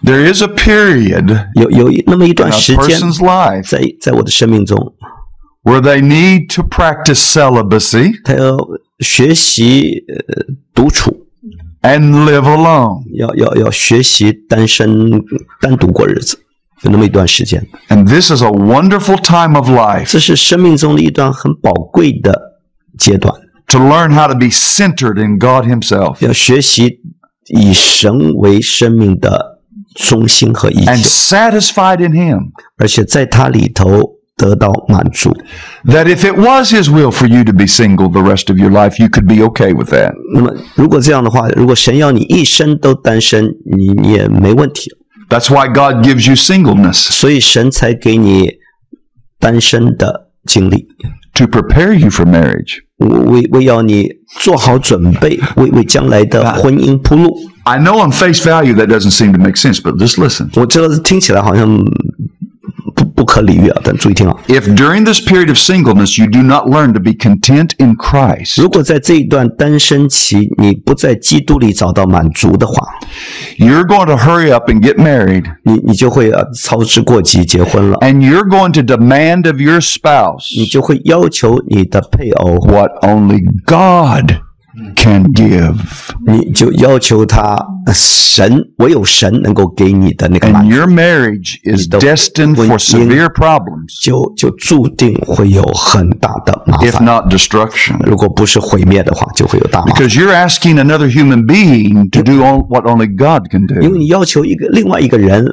S3: there is a period
S1: 有那么一
S3: in
S1: 段
S3: a
S1: 时间，
S3: person's life
S1: 在我的生命中，
S3: where they need to practice celibacy
S1: 他要学习独处，
S3: and live alone.
S1: 要学习单身单独过日子，有那么一段时间。
S3: And this is a wonderful time of life
S1: 这是生命中的一段很宝贵的阶段，
S3: to learn how to be centered in God Himself
S1: 要学习以神为生命的中心和一
S3: and
S1: 切，
S3: satisfied in Him.
S1: 而且在他里头得到满足。
S3: That if it was His will for you to be single the rest of your life, you could be okay with that.
S1: 那么如果这样的话，如果神要你一生都单身，你也没问题。
S3: That's why God gives you singleness
S1: 所以神才给你单身的经历，
S3: to prepare you for marriage.
S1: 为要你做好准备，为将来的婚姻铺路。
S3: I know on face value that doesn't seem to make sense, but just listen.
S1: 我知道听起来好像不可理喻啊，但注意听啊。
S3: If during this period of singleness you do not learn to be content in Christ,
S1: 如果在这一段单身期，你不在基督里找到满足的话，
S3: you're going to hurry up and get married,
S1: 你就会操之过急结婚了，
S3: and you're going to demand of your
S1: 你
S3: spouse
S1: 就会要求你的配偶，
S3: what only God can give.
S1: 你就要求他唯有神能够给你的那个满
S3: And
S1: 足，
S3: your marriage is
S1: 你的
S3: destined
S1: 婚
S3: for
S1: 姻
S3: severe problems,
S1: 就注定会有很大的麻
S3: if
S1: 烦。
S3: not destruction.
S1: 如果不是毁灭的话，就会有大麻烦。
S3: Because you're asking another human being to do what only God can
S1: 因为
S3: do.
S1: 你要求另外一个人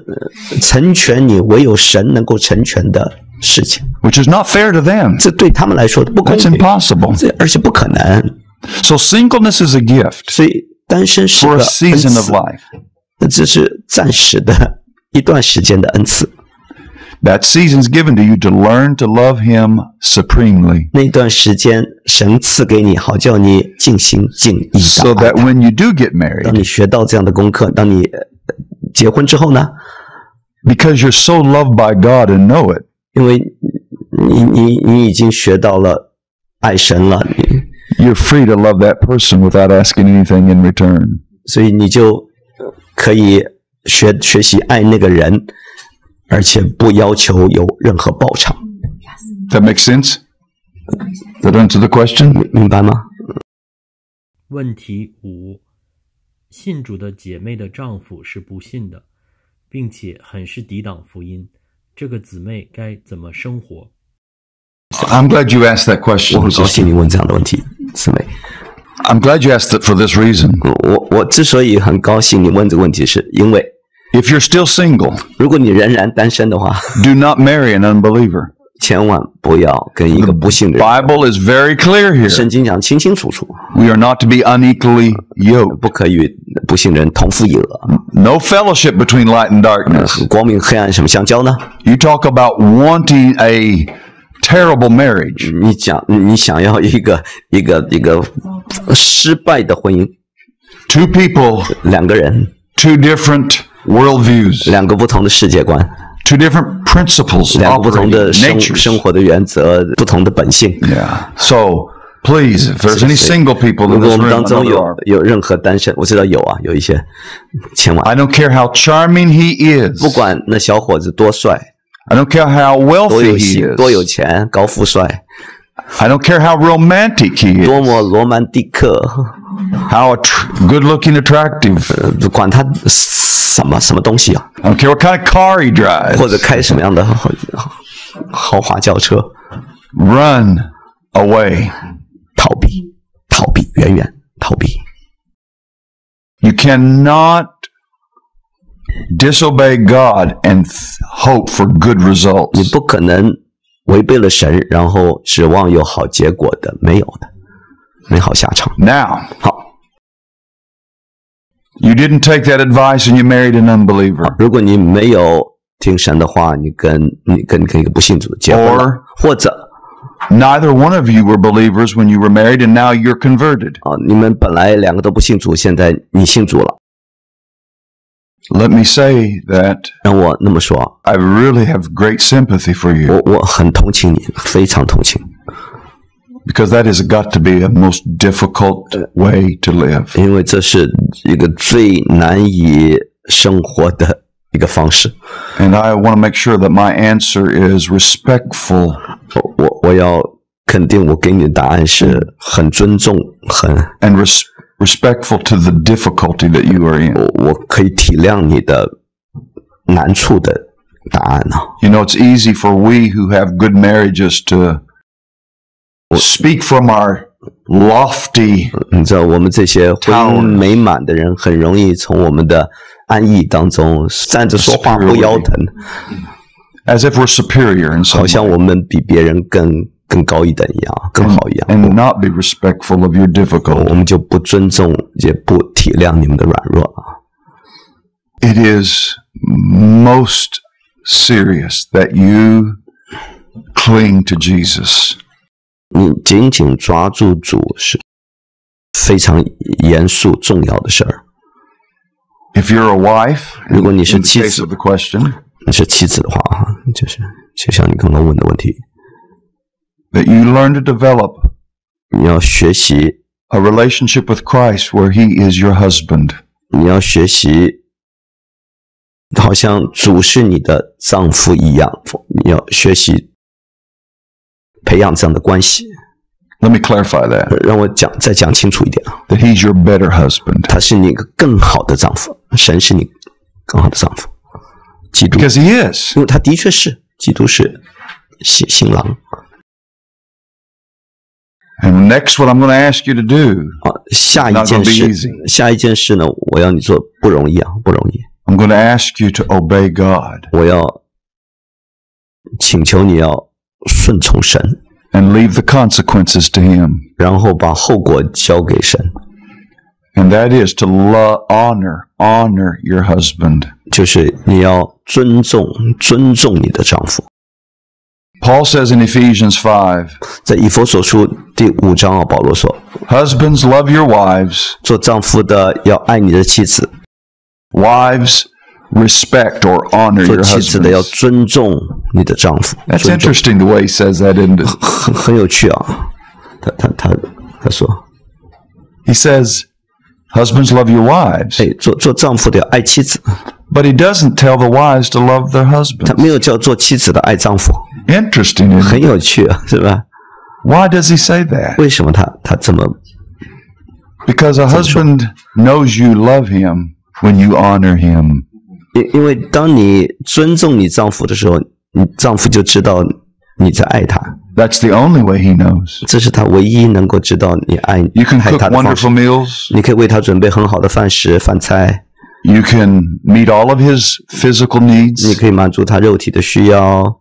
S1: 成全你唯有神能够成全的事情，
S3: Which is not fair to them.
S1: 这对他们来说不公
S3: That's
S1: 平，
S3: impossible.
S1: 而且不可能。
S3: So singleness is a gift
S1: 所以单身是
S3: for
S1: 个
S3: a
S1: 恩
S3: season of
S1: 赐，
S3: life.
S1: 这是暂时的一段时间的恩赐。
S3: That season's given to you to learn to love Him supremely,
S1: 那段时间神赐给你，好叫你尽心尽意
S3: so
S1: 的爱
S3: that
S1: 他。
S3: when you do get
S1: 当
S3: married,
S1: 你学到这样的功课，当你结婚之后呢，
S3: because you're so loved by God and know it,
S1: 因为你已经学到了爱神了，
S3: you're free to love that person without asking anything in return.
S1: 所以你就可以学习爱那个人，而且不要求有任何报偿，
S3: That makes sense? That answer the question?
S1: 明白吗？
S2: 问题5：信主的姐妹的丈夫是不信的，并且很是抵挡福音，这个姊妹该怎么生活？
S3: I'm glad you asked that
S1: 我
S3: question.
S1: 很高兴
S3: sister.
S1: 你问这样的问题，姊妹。
S3: I'm glad you asked it for this reason.
S1: 我之所以很高兴你问这个问题，是因为
S3: If you're still single,
S1: 如果你仍然单身的话，
S3: do not marry an unbeliever.
S1: 千万不要跟一个不信的人。
S3: Bible is very clear here.
S1: 圣经讲清清楚楚，
S3: We are not to be unequally yoked.
S1: 不可与不信人同父异母。
S3: No fellowship between light and darkness.
S1: 光明黑暗什么相交呢？
S3: You talk about wanting a terrible marriage.
S1: 你想要一个失败的婚姻，
S3: Two people,
S1: 两个人，
S3: two different worldviews,
S1: 两个不同的世界观，
S3: two different principles,
S1: 两个不同
S3: operating
S1: 的生
S3: natures.
S1: 活的原则，不同的本性。
S3: Yeah. So please, if there's any single people
S1: 如
S3: in
S1: 果
S3: this
S1: 我们
S3: room,
S1: 当
S3: I
S1: 中
S3: know there are.
S1: 有任何单身，我知道有啊，有一些，千万
S3: I don't care how charming he
S1: 不
S3: is.
S1: 管那小伙子多帅、
S3: I don't care how
S1: 多
S3: wealthy
S1: 有
S3: he
S1: 型、多有
S3: is.
S1: 钱、高富帅，
S3: I don't care how romantic he
S1: 多
S3: is.
S1: 么罗曼蒂克，
S3: How good-looking, attractive.
S1: 不管他什么东西啊，
S3: I don't care what kind of car he
S1: 或者
S3: drives.
S1: 开什么样的豪华轿车，
S3: Run away.
S1: 逃避，远远逃避。
S3: You cannot disobey God and hope for good
S1: 你
S3: results.
S1: 不可能违背了神，然后指望有好结果的，没有的，没好下场。
S3: Now,
S1: 好，
S3: you didn't take that advice and you married an unbeliever.
S1: 如果你没有听神的话，你跟一个不信主的结婚了
S3: Or
S1: 或者
S3: neither one of you were believers when you were married and now you're converted.
S1: 你们本来两个都不信主，现在你信主了。
S3: Let me say that
S1: 让我那么说，
S3: I really have great sympathy for you
S1: 我很同情你，非常同情，
S3: because that has got to be a most difficult way to live.
S1: 因为这是一个最难以生活的一个方式。
S3: And I want to make sure that my answer is respectful
S1: 我要肯定我给你的答案是很尊重，很
S3: and respectful to the difficulty that you are in.
S1: 我可以体谅你的难处的答案啊。
S3: You know, it's easy for we who have good marriages to speak from our lofty.
S1: 你知道，我们这些婚姻美满的人，很容易从我们的安逸当中站着说话不腰疼，
S3: as if we're superior in some
S1: 好像
S3: way,
S1: 我们比别人更高一等一样，更好一样。
S3: and not be respectful of your
S1: 我
S3: difficulty.
S1: 们就不尊重，也不体谅你们的软弱了。
S3: It is most serious that you cling to Jesus.
S1: 你紧紧抓住主是非常严肃重要的事儿。
S3: If you're a wife,
S1: 如果你是
S3: in the
S1: 妻
S3: case
S1: 子，
S3: of the question,
S1: 你是妻子的话啊，就像你刚刚问的问题，
S3: that you learn to develop
S1: 你要学习，
S3: a relationship with Christ where He is your husband.
S1: 你要学习，好像主是你的丈夫一样，你要学习培养这样的关系。
S3: Let me clarify that.
S1: 让我再讲清楚一点啊，
S3: That He's your better husband.
S1: 他是你一个更好的丈夫，神是你更好的丈夫，基督，
S3: Because He is.
S1: 因为他的确是，基督是新郎。
S3: And next, what I'm going to ask you to do,
S1: 下一
S3: Not
S1: 件
S3: gonna be
S1: 事
S3: easy.，
S1: 下一件事呢，我要你做不容易啊，不容易。
S3: I'm going to ask you to obey God
S1: 我要请求你要顺从神，
S3: and leave the consequences to Him.
S1: 然后把后果交给神，
S3: And that is to honor your husband.
S1: 就是你要尊重你的丈夫。
S3: Paul says in Ephesians 5,
S1: 在以弗所书第5章啊，保罗说，
S3: husbands, love your wives.
S1: 做丈夫的要爱你的妻子，
S3: Wives, respect or honor
S1: 做
S3: your
S1: 妻子的要
S3: husbands.
S1: 尊重你的丈夫。
S3: That's
S1: 尊重
S3: interesting the way he says that, isn't it?
S1: 很有趣啊。他说，
S3: He says, husbands, love your wives.
S1: 哎，做丈夫的要爱妻子，
S3: But he doesn't tell the wives to love their
S1: 他
S3: husbands.
S1: 没有叫做妻子的爱丈夫，
S3: Interesting, isn't
S1: 很
S3: it?
S1: 有趣啊，是吧？
S3: Why does he say that?
S1: 为什么他这么？
S3: Because a husband knows you love him when you honor him.
S1: 因为当你尊重你丈夫的时候，你丈夫就知道你在爱他，
S3: That's the only way he knows.
S1: 这是他唯一能够知道你爱
S3: You can
S1: 爱
S3: cook
S1: 他的方式
S3: wonderful。meals.
S1: 你可以为他准备很好的饭食、饭菜，
S3: You can meet all of his physical
S1: 你
S3: needs.
S1: 可以满足他肉体的需要，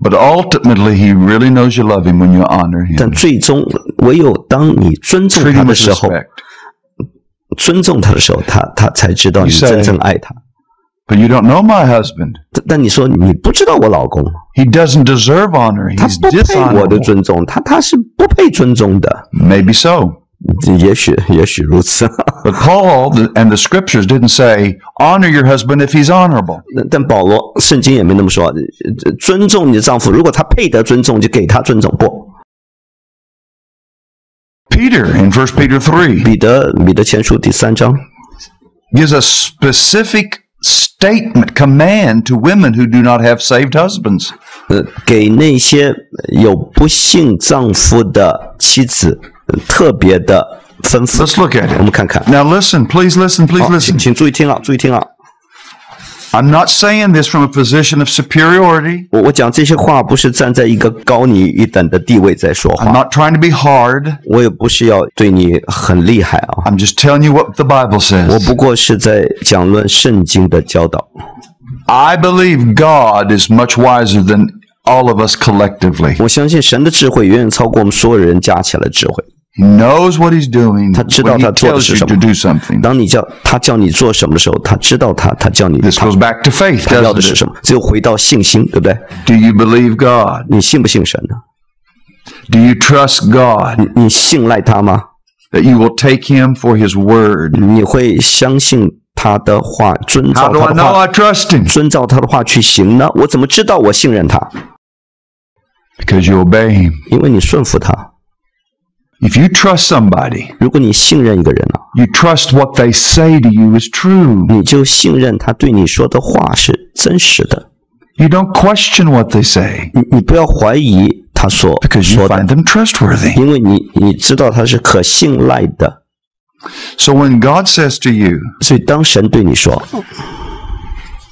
S3: But ultimately, he really knows you love him when you honor
S1: 但
S3: him.
S1: 最终唯有当你尊重
S3: Treat
S1: 他
S3: him
S1: 的
S3: with
S1: 时候，
S3: respect.
S1: 尊重他的时候，他才知道你
S3: You say-
S1: 真正爱他。
S3: But you don't know my husband.
S1: 但你说你不知道我老公，
S3: He doesn't deserve honor.
S1: 他
S3: He's
S1: 不配我的
S3: dishonorable.
S1: 尊重，他是不配尊重的。
S3: Maybe so.
S1: 也许如此。
S3: But Paul and the scriptures didn't say, honor your husband if he's honorable.
S1: 但保罗圣经也没那么说，尊重你的丈夫，如果他配得尊重，就给他尊重。不，
S3: Peter in 1 Peter 3
S1: 彼得前书第3章
S3: gives a specific statement, command to women who do not have saved husbands.
S1: 给那些有不幸丈夫的妻子特别的吩咐。
S3: Let's look at
S1: 我们
S3: it.
S1: 看看，
S3: Now listen, please listen, please
S1: 好，
S3: listen.
S1: 请注意听啊，注意听啊！
S3: I'm not saying this from a position of superiority.
S1: 我讲这些话不是站在一个高你一等的地位在说
S3: I'm
S1: 话，
S3: not trying to be hard.
S1: 我也不是要对你很厉害啊，
S3: I'm just telling you what the Bible
S1: 我
S3: says.
S1: 不过是在讲论圣经的教导。
S3: I believe God is much wiser than all of us collectively.
S1: 我相信神的智慧远远超过我们所有人加起来的智慧。
S3: He knows what he's doing
S1: 他知道
S3: when he
S1: 他做的
S3: tells
S1: 是
S3: you
S1: 什
S3: to
S1: 么。
S3: do something.
S1: 当他叫你做什么的时候，他知道他叫你
S3: This
S1: 他
S3: goes back to faith,
S1: 他要的
S3: doesn't
S1: 是
S3: it?
S1: 什么？只有回到信心，对不对？
S3: Do you believe God?
S1: 你信不信神呢？
S3: Do you trust God
S1: 你信赖他吗？
S3: that you will take him for his word?
S1: 你会相信他的话，遵
S3: How
S1: 照
S3: do
S1: 他
S3: I
S1: 的
S3: know
S1: 话，
S3: I trust him?
S1: 遵照他的话去行呢？我怎么知道我信任他？
S3: Because you obey him.
S1: 因为你顺服他。
S3: If you trust somebody,
S1: 如果你信任一个人啊，
S3: you trust what they say to you is true.
S1: 你就信任他对你说的话是真实的。
S3: You don't question what they say
S1: 你不要怀疑他所
S3: because you
S1: 说的，
S3: find them trustworthy.
S1: 因为你知道他是可信赖的。
S3: So when God says to you,
S1: 所以当神对你说，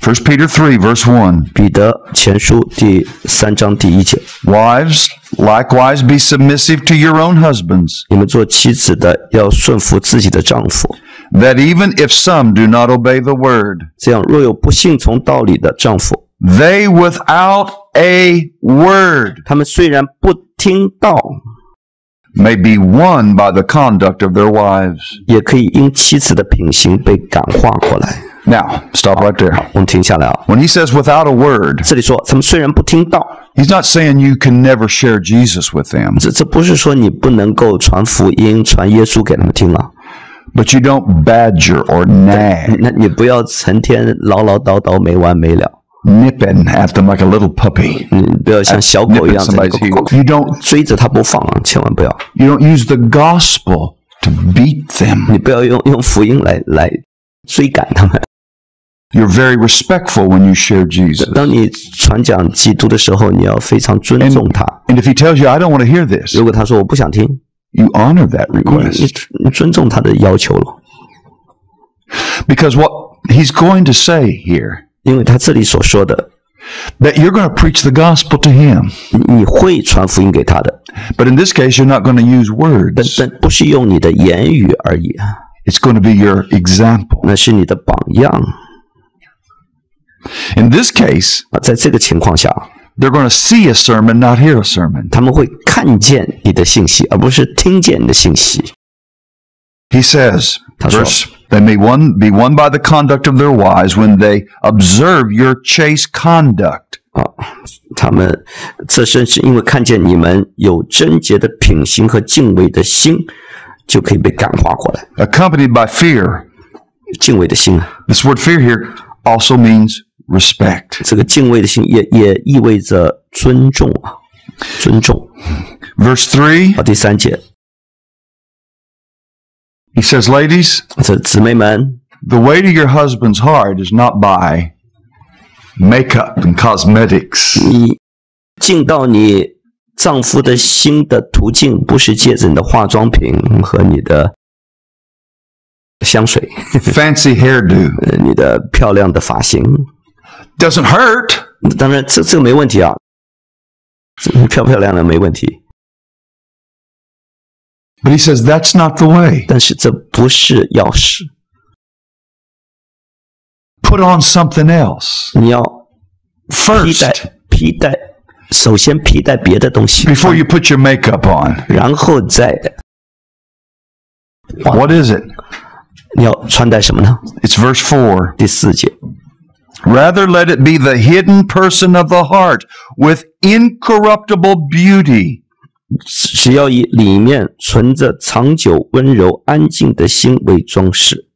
S3: 1 Peter 3, verse 1,
S1: 彼得前书第3章第1节，
S3: Wives, likewise be submissive to your own husbands,
S1: 你们做妻子的要顺服自己的丈夫，
S3: that even if some do not obey the word,
S1: 这样若有不信从道理的丈夫，
S3: they without a word
S1: 他们虽然不听道，
S3: may be won by the conduct of their wives.
S1: 也可以因妻子的品行被感化过来。
S3: Now, stop right there.
S1: 我们停下来啊，
S3: When he says without a word,
S1: 这里说他们虽然不听道，
S3: he's not saying you can never share Jesus with them,
S1: 这不是说你不能够传福音、传耶稣给他们听啊，
S3: but you don't badger or nag,
S1: 那你不要成天唠唠叨叨没完没了，
S3: nipping at them like a little puppy.
S1: 你不要像小狗一
S3: Nipping
S1: 样在
S3: somebody's heel. You don't
S1: 追着他不放啊，千万不要，
S3: You don't use the gospel to beat them.
S1: 你不要用福音来追赶他们。
S3: You're very respectful when you share Jesus.
S1: 当你传讲基督的时候，你要非常尊重他。
S3: And if he tells you, I don't want to hear this,
S1: 如果他说我不想听，
S3: you honor that
S1: 你
S3: request.
S1: 你尊重他的要求了，
S3: Because what he's going to say here,
S1: 因为他这里所说的，
S3: that you're going to preach the gospel to him.
S1: 你会传福音给他的，
S3: But in this case, you're not going to use
S1: 但
S3: words.
S1: 不是用你的言语而已，
S3: It's going to be your example.
S1: 那是你的榜样
S3: In this case,
S1: 啊。在这个情况下，
S3: they're going to see a sermon, not hear a sermon.
S1: 他们会看见你的信息，而不是听见你的信息。
S3: He says,
S1: 他说，
S3: verse, they may be won by the conduct of their wives when they observe your chaste conduct.
S1: 他们这正是因为看见你们有贞洁的品行和敬畏的心，就可以被感化过来。
S3: Accompanied by fear.
S1: 敬畏的心，
S3: This word fear here also means respect.
S1: 这个敬畏的心也意味着尊重啊，尊重。
S3: Verse 3,
S1: 第3节，
S3: he says, Ladies,
S1: 这姊妹们，
S3: the way to your husband's heart is not by makeup and cosmetics.
S1: 你进到你丈夫的心的途径，不是借着你的化妆品和你的香水，
S3: Fancy hairdo.
S1: 你的漂亮的发型。
S3: Doesn't hurt,
S1: 当然，这个没问题啊，漂亮的没问题。
S3: but he says that's not the way.
S1: 但是这不是钥匙，
S3: Put on something else
S1: 你要披戴，首先披戴别的东西，
S3: before you put your makeup on.
S1: 然后再
S3: What is it?
S1: 你要穿戴什么呢？
S3: It's verse 4.
S1: 第4节，
S3: Rather, let it be the hidden person of the heart with incorruptible beauty.
S1: 只要以里面存着长久温柔安静的心为装饰。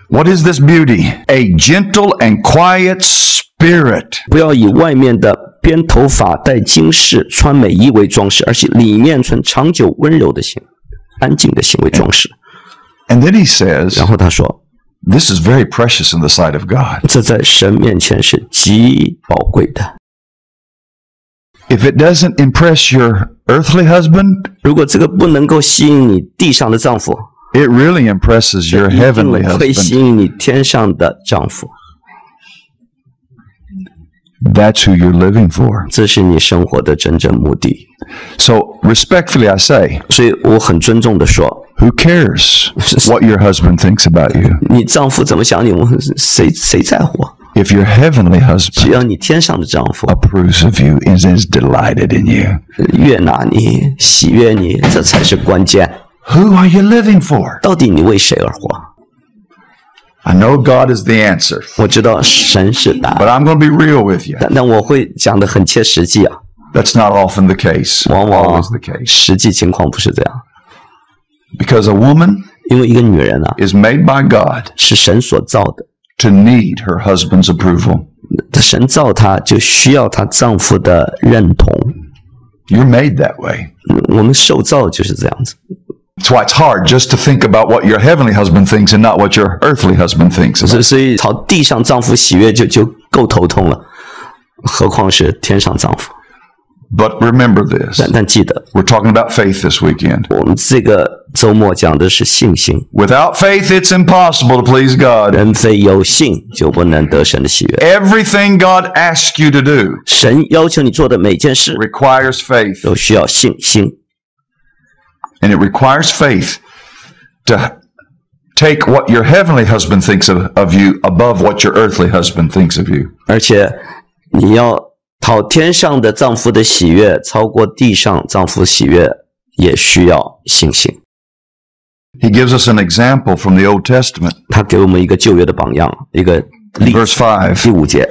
S3: What is this beauty? A gentle and quiet spirit.
S1: 不要以外面的编头发、戴金饰、穿美衣为装饰，而是里面存长久温柔的心、安静的心为装饰。
S3: And then he says,
S1: 然后他说，
S3: this is very precious in the sight of God.
S1: 这在神面前是极宝贵的。
S3: If it doesn't impress your earthly husband,
S1: 如果这个不能够吸引你地上的丈夫，
S3: it really impresses your
S1: 一
S3: heavenly
S1: 定会吸
S3: husband.
S1: 引你天上的丈夫。
S3: That's who you're living for.
S1: 这是你生活的真正目的。
S3: So, respectfully, I say,
S1: 所以我很尊重的说，
S3: who cares what your husband thinks about you?
S1: 你丈夫怎么想你，谁在乎？
S3: If your heavenly
S1: 只
S3: husband
S1: 要你天上的丈夫
S3: approves of you and is delighted in you,
S1: 悦纳你、喜悦你，这才是关键。
S3: who are you living for?
S1: 到底你为谁而活？
S3: I know God is the answer,
S1: 我知道神是答案，
S3: but I'm going to be real with you.
S1: 但我会讲得很切实际啊。
S3: That's not often the case.
S1: 往往
S3: Always the case.
S1: 实际情况不是这样，
S3: Because a woman
S1: 因为一个女人啊，
S3: is made by God
S1: 是神所造的，
S3: to need her husband's approval.
S1: 神造她就需要她丈夫的认同。
S3: You're made that way.
S1: 我们受造就是这样子，
S3: That's why it's hard just to think about what your heavenly husband thinks and not what your earthly husband thinks.
S1: 所以讨地上丈夫喜悦就够头痛了。何况是天上丈夫。
S3: But remember this.
S1: 但记得，
S3: We're talking about faith this weekend.
S1: 我们这个周末讲的是信心。
S3: Without faith, it's impossible to please God.
S1: 人非有信，就不能得神的喜悦。
S3: Everything God asks you to do
S1: 神要求你做的每件事，
S3: requires faith.
S1: 都需要信心。
S3: And it requires faith to take what your heavenly husband thinks of you above what your earthly husband thinks of you.
S1: 而且你要讨天上的丈夫的喜悦，超过地上丈夫喜悦，也需要信心。
S3: He gives us an example from the Old Testament.
S1: 他给我们一个旧约的榜样，一个例子。
S3: Verse 5.
S1: 第5节，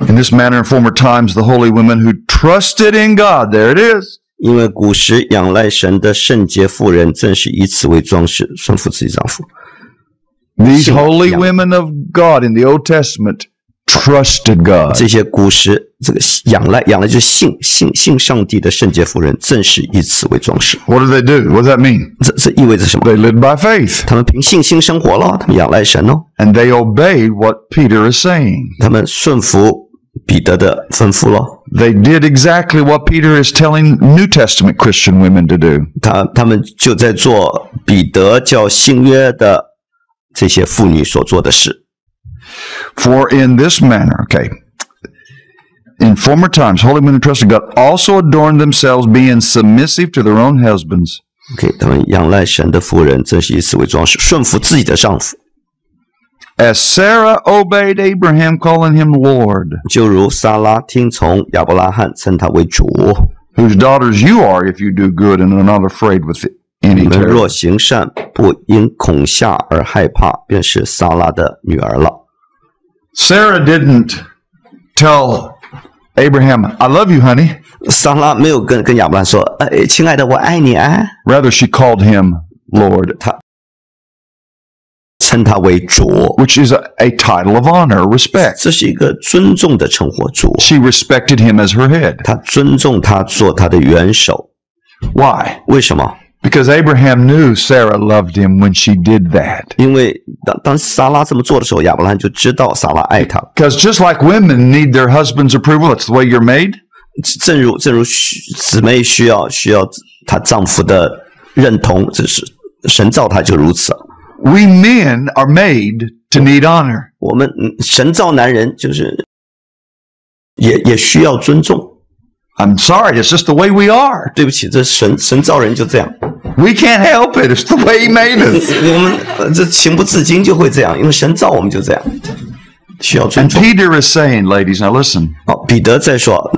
S3: In this manner, in former times, the holy women who trusted in God, there it is,
S1: 因为古时仰赖神的圣洁妇人，正是以此为装饰，顺服自己丈夫。
S3: these
S1: 信
S3: holy
S1: 仰
S3: women of God in the Old Testament trusted God.
S1: 这些古时这个仰赖就是信上帝的圣洁妇人，正是以此为装饰。
S3: What did they do? What does that mean?
S1: 这意味着什么？
S3: They lived by faith,
S1: 他们凭信心生活了，他们仰赖神哦，
S3: and they obeyed what Peter is saying.
S1: 他们顺服彼得的吩咐了。
S3: They did exactly what Peter is telling New Testament Christian women to do.
S1: 他们就在做彼得叫新约的这些妇女所做的事。
S3: For in this manner, okay, in former times, holy women who trusted God also adorned themselves, being submissive to their own husbands.
S1: OK， 他们仰赖神的妇人，正是以此为装饰，顺服自己的丈夫，
S3: As Sarah obeyed Abraham, calling him Lord,
S1: 就如撒拉听从亚伯拉罕，称他为主。
S3: whose daughters you are if you do good and are not afraid with any
S1: 你们
S3: terror.
S1: 若行善，不因恐吓而害怕，便是撒拉的女儿了。
S3: Sarah didn't tell Abraham, I love you, honey.
S1: 撒拉没有跟亚伯拉罕说：“哎，亲爱的，我爱你啊。
S3: Rather, she called him Lord, ”
S1: 他称他为主，
S3: which is a title of honor, respect.
S1: 这是一个尊重的称呼。主，
S3: She respected him as her head.
S1: 他尊重他做他的元首。
S3: Why?
S1: 为什么？
S3: Because Abraham knew Sarah loved him when she did that.
S1: 因为当撒拉这么做的时候，亚伯拉罕就知道撒拉爱他。
S3: Because just like women need their husband's approval, that's the way you're made.
S1: 正如姊妹需要她丈夫的认同，这是神造她就如此。
S3: We men are made to need honor.
S1: 我们神造男人就是也需要尊重。
S3: I'm sorry, it's just the way we are.
S1: 对不起，这神造人就这样。
S3: We can't help it. It's the way He made us.
S1: 我们这情不自禁就会这样，因为神造我们就这样，需要尊
S3: And
S1: 重。
S3: Peter is saying, ladies, now listen,
S1: 好，彼得在说，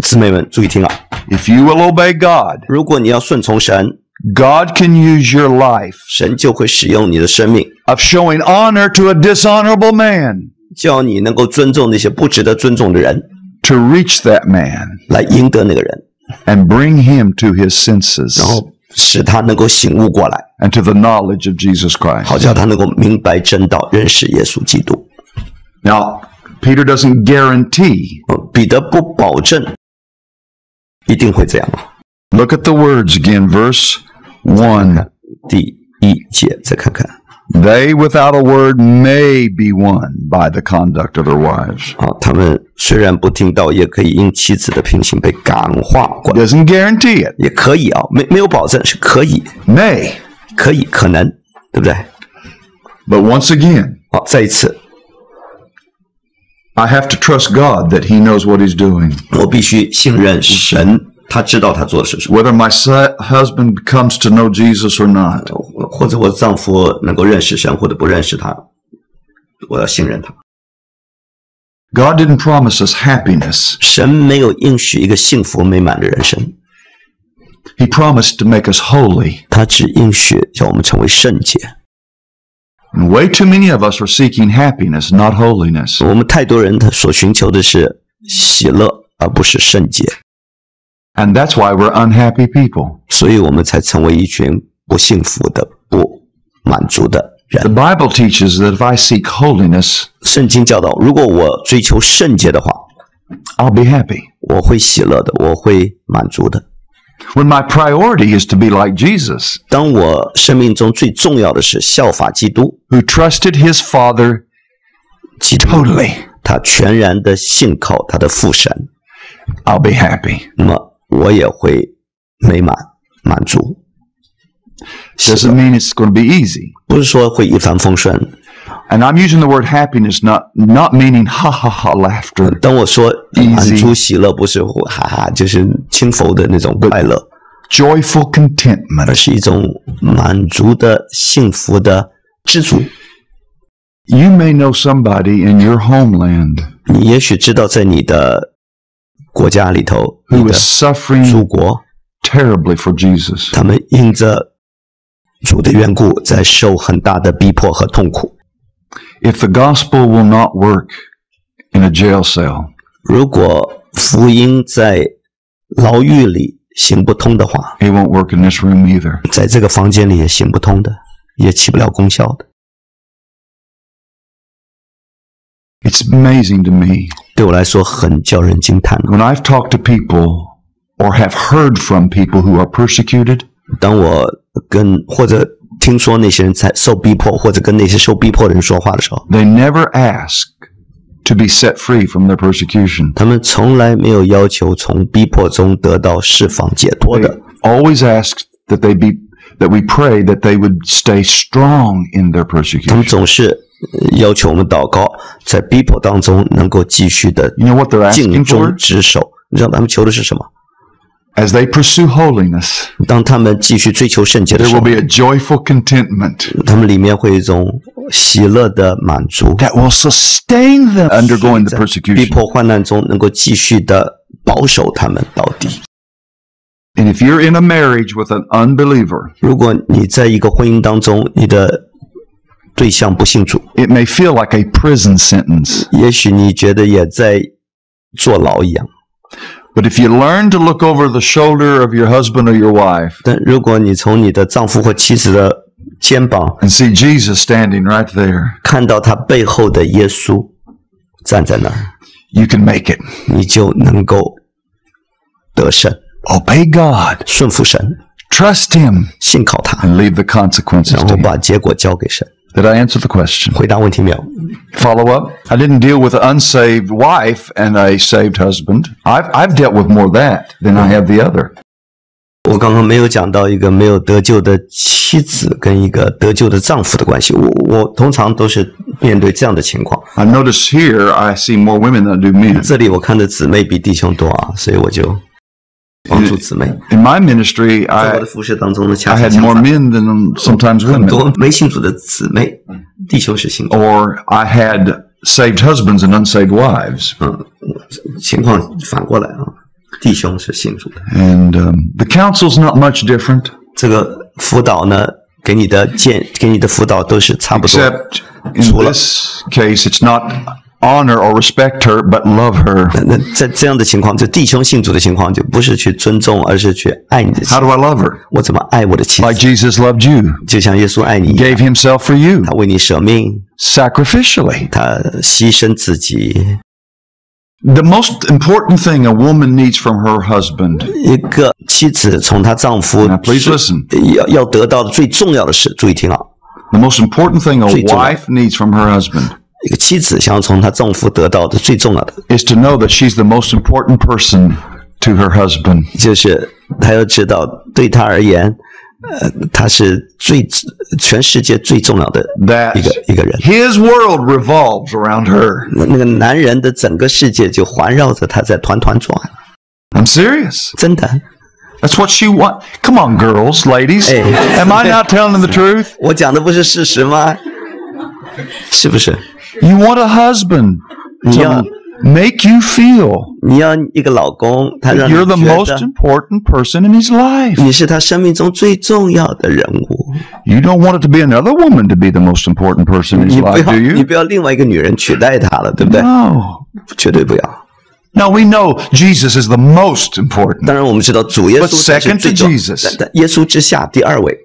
S1: 姊妹们注意听啊，
S3: if you will obey God,
S1: 如果你要顺从神，
S3: God can use your life
S1: 神就会使用你的生命，
S3: of showing honor to a dishonorable man
S1: 叫你能够尊重那些不值得尊重的人，
S3: to reach that man
S1: 来赢得那个人，
S3: and bring him to his senses
S1: 然后使他能够醒悟过来，
S3: and to the knowledge of Jesus
S1: 好
S3: Christ.
S1: 叫他能够明白真道，认识耶稣基督。
S3: Now, Peter doesn't guarantee.
S1: 彼得不保证一定会这样。
S3: Look at the words again, verse 1.
S1: 第1节再看看
S3: They without a word may be won by the conduct of their wives.
S1: 啊，他们虽然不听到，也可以因妻子的品行被感化过来，
S3: Doesn't guarantee it.
S1: 也可以啊，没有保证，是可以，
S3: May.
S1: 可能，对不对？
S3: But once again,
S1: 好，再一次，
S3: I have to trust God that He knows what He's doing.
S1: 我必须信任神，他知道他做的是什么，
S3: Whether my husband comes to know Jesus or not.
S1: 或者我丈夫能够认识神，或者不认识他，我要信任他。
S3: God didn't promise us happiness.
S1: 神没有应许一个幸福美满的人生，
S3: He promised to make us holy.
S1: 他只应许叫我们成为圣洁。
S3: And way too many of us are seeking happiness, not holiness.
S1: 我们太多人他所寻求的是喜乐，而不是圣洁，
S3: And that's why we're unhappy people.
S1: 所以我们才成为一群不幸福的、不满足的
S3: The
S1: 人。
S3: Bible teaches that if I seek holiness,
S1: 圣经教导，如果我追求圣洁的话，
S3: I'll be happy.
S1: 我会喜乐的，我会满足的。
S3: When my priority is to be like Jesus,
S1: 当我生命中最重要的是效法基督，
S3: who trusted his Father
S1: 基督
S3: totally.
S1: 他全然的信靠他的父神，
S3: I'll be happy.
S1: 那么我也会满足。
S3: Doesn't mean it's going to be easy.
S1: 不是说会一帆风顺。
S3: And I'm using the word happiness not meaning ha ha ha laughter.
S1: 当我说
S3: Easy
S1: 满足喜乐，不是哈哈，就是轻浮的那种快乐，
S3: Joyful
S1: 而
S3: contentment.
S1: 是一种满足的、幸福的知足。
S3: You may know somebody in your homeland
S1: 你也许知道，在你的国家里头，
S3: who
S1: 你的
S3: is
S1: 祖
S3: suffering
S1: 国，
S3: terribly for Jesus.
S1: 他们因着主的缘故，在受很大的逼迫和痛苦。
S3: If the gospel will not work in a jail cell,
S1: 如果福音在牢狱里行不通的话，
S3: it won't work in this room either.
S1: 在这个房间里也行不通的，也起不了功效的。
S3: It's amazing to me
S1: 对我来说，很叫人惊叹。
S3: when I've talked to people or have heard from people who are persecuted,
S1: 当我或者听说那些人在受逼迫，或者跟那些受逼迫的人说话的时候，
S3: they never ask to be set free from their persecution.
S1: 他们从来没有要求从逼迫中得到释放解脱
S3: They
S1: 的，
S3: always ask that we pray that they would stay strong in their
S1: 他们
S3: persecution.
S1: 总是要求我们祷告，在逼迫当中能够继续的
S3: You know what they're
S1: 尽
S3: asking
S1: 忠
S3: for?
S1: 职守。你知道他们求的是什么？
S3: As they pursue holiness,
S1: 当他们继续追求圣洁的
S3: there
S1: 时
S3: will
S1: 候，
S3: be a joyful contentment
S1: 他们里面会有一种喜乐的满足，
S3: that will sustain them undergoing the
S1: 逼
S3: persecution.
S1: 迫患难中能够继续的保守他们到底。
S3: And if you're in a marriage with an unbeliever,
S1: 如果你在一个婚姻当中，你的对象不信主，
S3: it may feel like a prison sentence.
S1: 也许你觉得也在坐牢一样。
S3: But if you learn to look over the shoulder of your husband or your wife
S1: 但如果你从你的丈夫或妻子的肩膀
S3: and see Jesus standing right there,
S1: 看到他背后的耶稣站在那儿，
S3: you can make it.
S1: 你就能够得胜，
S3: Obey God,
S1: 顺服神，
S3: trust Him,
S1: 信靠他，
S3: and leave the consequences
S1: 然
S3: to
S1: 后
S3: Him.
S1: 把结果交给神。
S3: Did I answer the question?
S1: 回答问题没有？
S3: Follow up. I didn't deal with an unsaved wife and a saved husband. I've dealt with more of that than I have the other.
S1: 我刚刚没有讲到一个没有得救的妻子跟一个得救的丈夫的关系。我通常都是面对这样的情况。
S3: I notice here I see more women than I do men.
S1: 这里我看的姊妹比弟兄多啊，所以我就帮助姊妹。
S3: In my ministry,
S1: 在我
S3: I
S1: 的服侍当中呢，恰
S3: I
S1: 恰
S3: had
S1: 相
S3: more
S1: 反，
S3: men than sometimes
S1: 很
S3: women.
S1: 多没信主的姊妹，弟兄是信主。
S3: Or I had saved husbands and unsaved wives.
S1: 情况反过来啊，弟兄是信主的。
S3: And the counsel's not much different,
S1: 这个辅导呢，给你的辅导都是差不多。
S3: except in this case, it's not honor or respect her, but love her.
S1: 那在这样的情况，这弟兄信主的情况，就不是去尊重，而是去爱你的妻
S3: How
S1: 子。
S3: do I love her?
S1: 我怎么爱我的妻
S3: Like
S1: 子？
S3: Jesus loved you,
S1: 就像耶稣爱你一样，
S3: gave himself for you,
S1: 他为你舍命，
S3: sacrificially.
S1: 他牺牲自己。
S3: The most important thing a woman needs from her husband,
S1: 一个妻子从她丈夫
S3: now please listen,
S1: 要得到的最重要的事，注意听啊！
S3: the most important thing a
S1: 最重要。
S3: wife needs from her husband
S1: 一个妻子想要从她丈夫得到的最重要的，
S3: is to know that she's the most important person to her husband.
S1: 就是她要知道，对她而言，她是全世界最重要的
S3: That
S1: 一个人。
S3: his world revolves around her.
S1: 那个男人的整个世界就环绕着他在团团转，
S3: I'm serious.
S1: 真的。
S3: That's what she wants. Come on, girls, ladies.
S1: Hey.
S3: Am I not telling them the truth?
S1: 我讲的不是事实吗？是不是？
S3: You want a husband
S1: Yeah.
S3: to make you feel
S1: 你要一个老公，他让
S3: that
S1: 你
S3: you're the
S1: 觉
S3: most
S1: 得
S3: important person in his life.
S1: 你是他生命中最重要的人物。
S3: You don't want it to be another woman to be the most important person in
S1: 你
S3: his
S1: 不
S3: life,
S1: 要，
S3: do
S1: 你
S3: you?
S1: 不要另外一个女人取代他了，对不对？
S3: No.
S1: 绝对不要。
S3: Now we know Jesus is the most important.
S1: 当然，我们知道主耶
S3: But
S1: 稣才是
S3: second
S1: 最
S3: to
S1: 重要
S3: Jesus.
S1: 但耶稣之下第二位，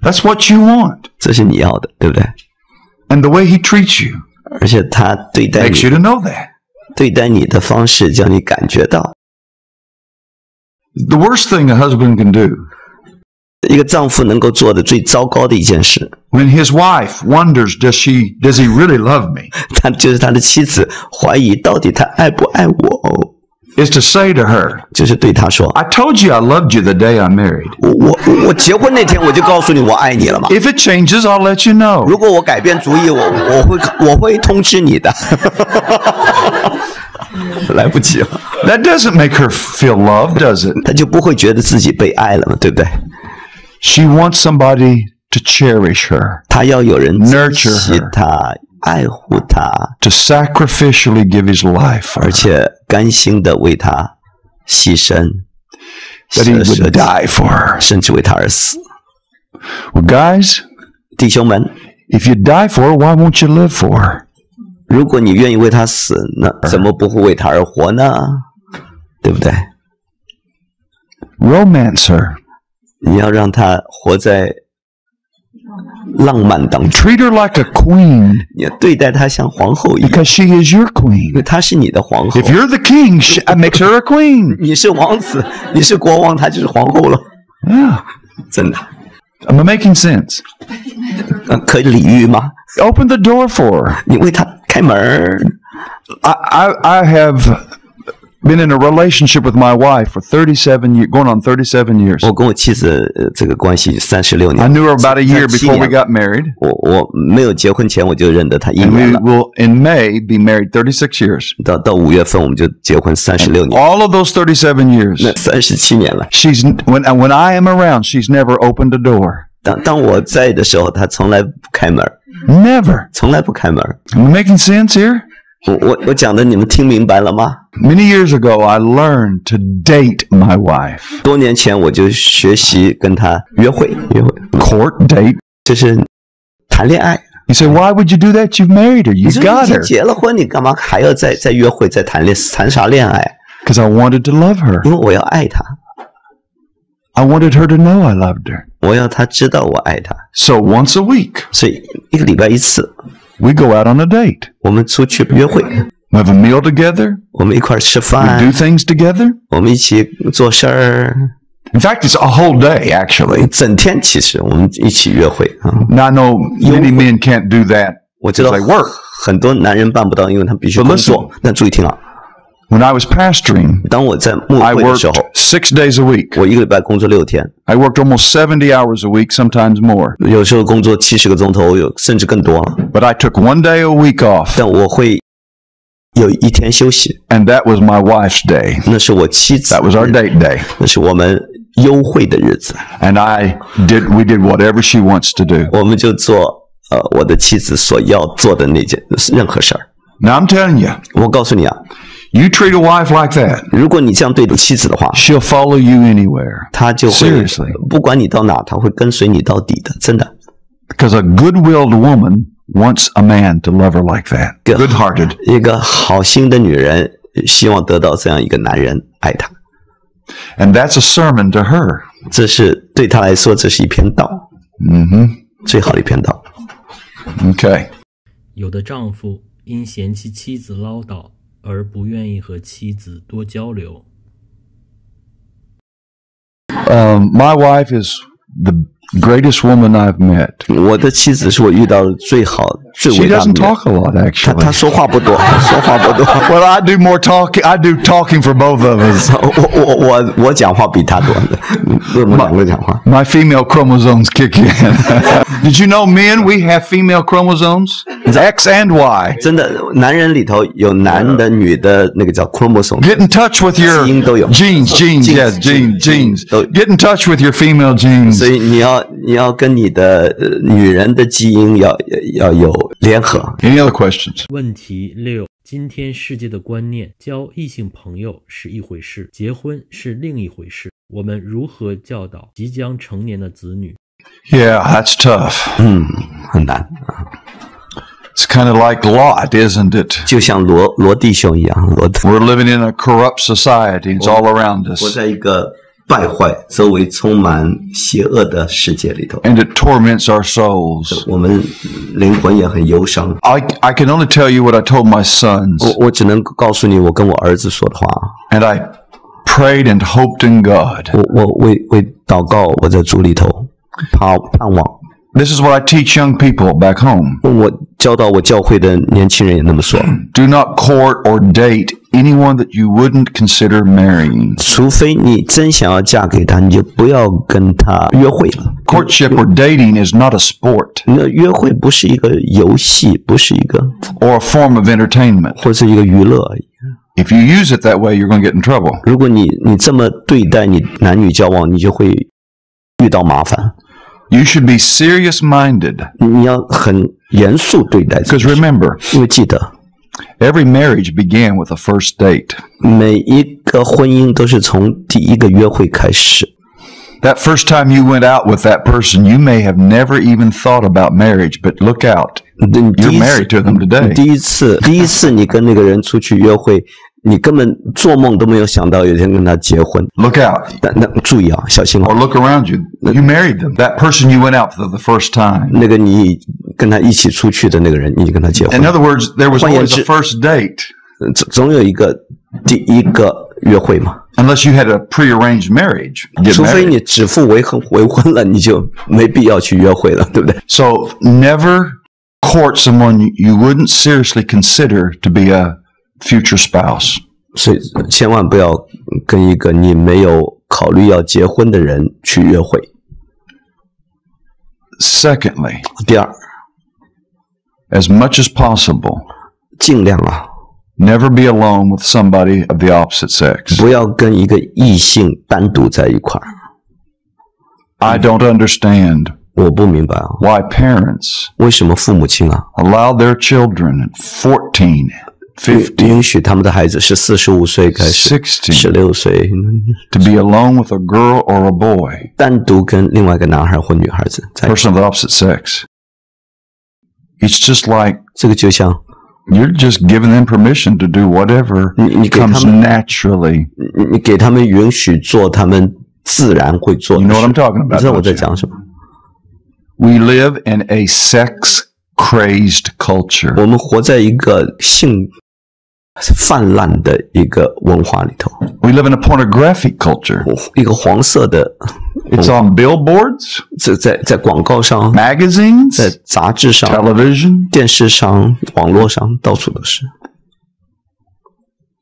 S3: That's what you want.
S1: 这是你要的，对不对？
S3: And the way he treats you
S1: 而且他对待
S3: makes you
S1: 你
S3: to know that.
S1: 对待你的方式，叫你感觉到
S3: The worst thing a husband can do
S1: 一个丈夫能够做的最糟糕的一件事，
S3: when his wife wonders, does he really love me?
S1: 他就是他的妻子怀疑到底他爱不爱我，
S3: Is to say to her,
S1: 就是对他说
S3: I told you I loved you the day I married.
S1: 我结婚那天我就告诉你我爱你了嘛。
S3: If it changes, I'll let you know.
S1: 如果我改变主意，我会通知你的。来不及了，
S3: That doesn't make her feel loved, does it?
S1: 他就不会觉得自己被爱了嘛，对不对？
S3: She wants somebody to cherish her,
S1: 他要有人珍
S3: Nurture
S1: 惜
S3: her.
S1: 他、爱护他，
S3: to sacrificially give his life for
S1: 而
S3: her,
S1: 且甘心的为他牺牲，
S3: that he
S1: 舍
S3: would
S1: 己
S3: die for her.
S1: 甚至为他而死。
S3: Well, guys,
S1: 弟兄们，
S3: if you die for her, why won't you live for her?
S1: 如果你愿意为他死，那怎么不会为他而活呢？对不对？
S3: Romance her.
S1: 你要让他活在浪漫当中，
S3: Treat her like a queen
S1: 你要对待她像皇后一样，
S3: because she is your
S1: 因为
S3: queen.
S1: 她是你的皇后
S3: If。you're the king, that makes her a queen.
S1: 你是王子，你是国王，她就是皇后了，
S3: Yeah.
S1: 真的。
S3: Am I making sense?
S1: 可以礼遇吗？
S3: Open the door for her.
S1: 你为她开门儿。
S3: I have been in a relationship with my wife for 37 years, going on 37 years.
S1: 我跟我妻子这个关系36
S3: I
S1: 年，
S3: knew her about a year
S1: 37
S3: before we
S1: 年
S3: got married,
S1: 我没有结婚前我就认得她1
S3: and
S1: 年
S3: we
S1: 了，
S3: will in May be married 36 years.
S1: 到5月份我们就结婚36年，
S3: All of those 37 years,
S1: 那37年了。
S3: she's when I am around, she's never opened a door.
S1: 当我在的时候，她从来不开门，
S3: Never.
S1: 从来不开门。
S3: Am I making sense here?
S1: 我讲的你们听明白了吗？
S3: Many years ago, I learned to date my wife.
S1: 多年前我就学习跟她约会，
S3: Court date.
S1: 就是谈恋爱。
S3: You say, why would you do that? You've married her.
S1: 你
S3: You
S1: 说你
S3: got
S1: 已经
S3: her.
S1: 结了婚，你干嘛还要再约会、再谈啥恋爱？
S3: Because I wanted to love her.
S1: 因为我要爱她，
S3: I wanted her to know I loved her.
S1: 我要她知道我爱她，
S3: So once a week,
S1: 所以1个礼拜1次，
S3: we go out on a date.
S1: 我们出去约会，
S3: We have a meal together.
S1: 我们一块儿吃
S3: We
S1: 饭，
S3: do things together.
S1: 我们一起做事儿，
S3: In fact, it's a whole day, actually.
S1: 整天其实我们一起约会啊。
S3: Now, I know many men can't do that
S1: 我知道
S3: because they work.
S1: 很多男人办不到，因为他必须
S3: But
S1: 工
S3: listen.
S1: 作。但注意听啊，
S3: When I was pastoring,
S1: 当我在牧
S3: I
S1: 会的
S3: worked
S1: 时候，
S3: 6 days a week.
S1: 我1个礼拜工作6天，
S3: I worked almost 70 hours a week, sometimes more.
S1: 有时候工作70个钟头，甚至更多。
S3: But I took 1 day a week off,
S1: 但我会有1天休息，
S3: and that was my wife's day.
S1: 那是我妻子
S3: That was our
S1: 的日子，
S3: date day.
S1: 那是我们幽会的日子。
S3: And we did whatever she wants to do.
S1: 我们就做我的妻子所要做的那件任何事儿。
S3: Now I'm telling you,
S1: 我告诉你啊，
S3: you treat a wife like that,
S1: 如果你这样对妻子的话，
S3: she'll follow you anywhere.
S1: 她就会
S3: Seriously.
S1: 不管你到哪，她会跟随你到底的，真的。
S3: Because a good-willed woman wants a man to love her like that.
S1: Good.
S3: Good-hearted.
S1: 一个好心的女人希望得到这样一个男人爱她，
S3: And that's a sermon to her.
S1: 这是对她来说，这是一篇道，
S3: Mm-hmm.
S1: 最好的一篇道。
S3: Okay.
S2: 有的丈夫因嫌弃妻子唠叨而不愿意和妻子多交流。
S3: My wife is the greatest woman I've met.
S1: 我的妻子是我遇到的最好、最
S3: She
S1: 伟大的
S3: doesn't
S1: 女人。
S3: talk a lot,
S1: 她
S3: actually.
S1: 说话不多，说话不多。
S3: Well, I do more talking. I do talking for both of us.
S1: 我讲话比她多，我们2个讲话。
S3: My female chromosomes kick in. Did you know, men, we have female chromosomes? X and Y.
S1: 真的，男人里头有男的、女的，那个叫 chromosome。
S3: Get in touch with your
S1: 基因都有。
S3: genes, yes, genes. Get in touch with your female genes.
S1: 所以你要跟你的女人的基因要有联合。
S3: Any other questions?
S2: 问题6：今天世界的观念，交异性朋友是一回事，结婚是另一回事。我们如何教导即将成年的子女？
S3: Yeah, that's tough.
S1: 很难，
S3: It's kind of like Lot, isn't it?
S1: 就像罗弟兄一样，We're
S3: living in a corrupt society. It's all around
S1: 活
S3: us.
S1: 在一个败坏、周围充满邪恶的世界里头，
S3: And it torments our souls.
S1: 我们灵魂也很忧伤。
S3: I can only tell you what I told my sons.
S1: 我只能告诉你我跟我儿子说的话，
S3: And I prayed and hoped in God.
S1: 我为祷告，我在主里头盼望。
S3: This is what I teach young people back home.
S1: 我教导我教会的年轻人也那么说。
S3: Do not court or date anyone that you wouldn't consider marrying.
S1: 除非你真想要嫁给他，你就不要跟他约会了。
S3: Courtship or dating is not a sport
S1: 那约会不是一个游戏，不是一个
S3: or a form of entertainment.
S1: 或是一个娱乐而已。
S3: If you use it that way, you're going to get in trouble.
S1: 如果你这么对待你男女交往，你就会遇到麻烦。
S3: You should be serious-minded.
S1: 你要很严肃对待这
S3: Because
S1: 个事，
S3: remember,
S1: 因为记得
S3: every marriage began with a first date.
S1: 每一个婚姻都是从第一个约会开始。
S3: That first time you went out with that person, you may have never even thought about marriage, but look out.
S1: 你第
S3: You're
S1: 一
S3: married to them
S1: 次，
S3: today.
S1: 第一次你跟那个人出去约会，你根本做梦都没有想到有一天跟他结婚。
S3: Look out.
S1: 那注意啊，小心
S3: Or
S1: 啊！
S3: look around you. You married them. That person you went out for the first time.
S1: 那个你跟他一起出去的那个人，你就跟他结婚
S3: In。other words, there was
S1: 换言
S3: always
S1: 之
S3: a first date.
S1: 总有一个第一个约会嘛。
S3: Unless you had a prearranged marriage. Get
S1: 除非
S3: married.
S1: 你指腹为婚了，你就没必要去约会了，对不对？
S3: So never court someone you wouldn't seriously consider to be a future spouse.
S1: 所以千万不要跟一个你没有考虑要结婚的人去约会。
S3: Secondly,
S1: 第二，
S3: as much as possible,
S1: 尽量啊，
S3: never be alone with somebody of the opposite sex.
S1: 不要跟一个异性单独在一块儿。
S3: I don't understand
S1: 我不明白啊，
S3: why parents
S1: 为什么父母亲啊
S3: allow their children at 14, 15,
S1: 允许他们的孩子14、15岁开始，
S3: 1616
S1: 岁
S3: to be alone with a girl or a boy,
S1: 单独跟另外一个男孩或女孩子在一起。
S3: person of the opposite sex. It's just like
S1: 这个就像
S3: you're just giving them permission to do whatever
S1: 你给他
S3: comes
S1: 们
S3: naturally.
S1: 你给他们允许做他们自然会做的
S3: You know
S1: 事。
S3: what I'm talking about,
S1: 你知道我
S3: don't
S1: 在
S3: you?
S1: 讲什么？
S3: We live in a sex-crazy culture.
S1: 我们活在一个性泛滥的一个文化里头，
S3: We live in a pornographic culture.
S1: 一个黄色的，
S3: It's on billboards,
S1: 在广告上，在
S3: magazines,
S1: 杂志上、
S3: television.
S1: 电视上、网络上，到处都是。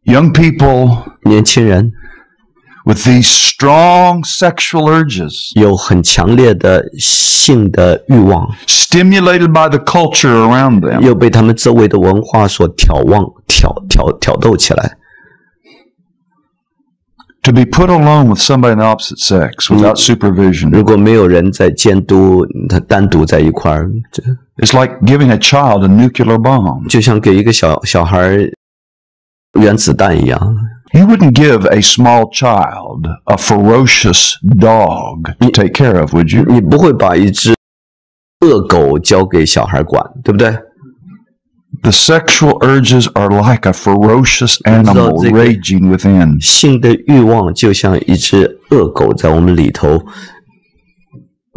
S3: Young people
S1: 年轻人
S3: with these strong sexual urges,
S1: 有很强烈的性的欲望，
S3: stimulated by the culture around them.
S1: 又被他们周围的文化所挑逗起来。
S3: To be put alone with somebody in the opposite sex without supervision
S1: 如果没有人在监督，他单独在一块儿，
S3: is like giving a child a nuclear bomb.
S1: 就像给一个小孩原子弹一样。
S3: You wouldn't give a small child a ferocious dog to take care of, would you?
S1: 你不会把一只恶狗交给小孩管，对不对？
S3: The sexual urges are like a ferocious animal
S1: 知道这个
S3: raging within.
S1: 性的欲望就像一只恶狗在我们里头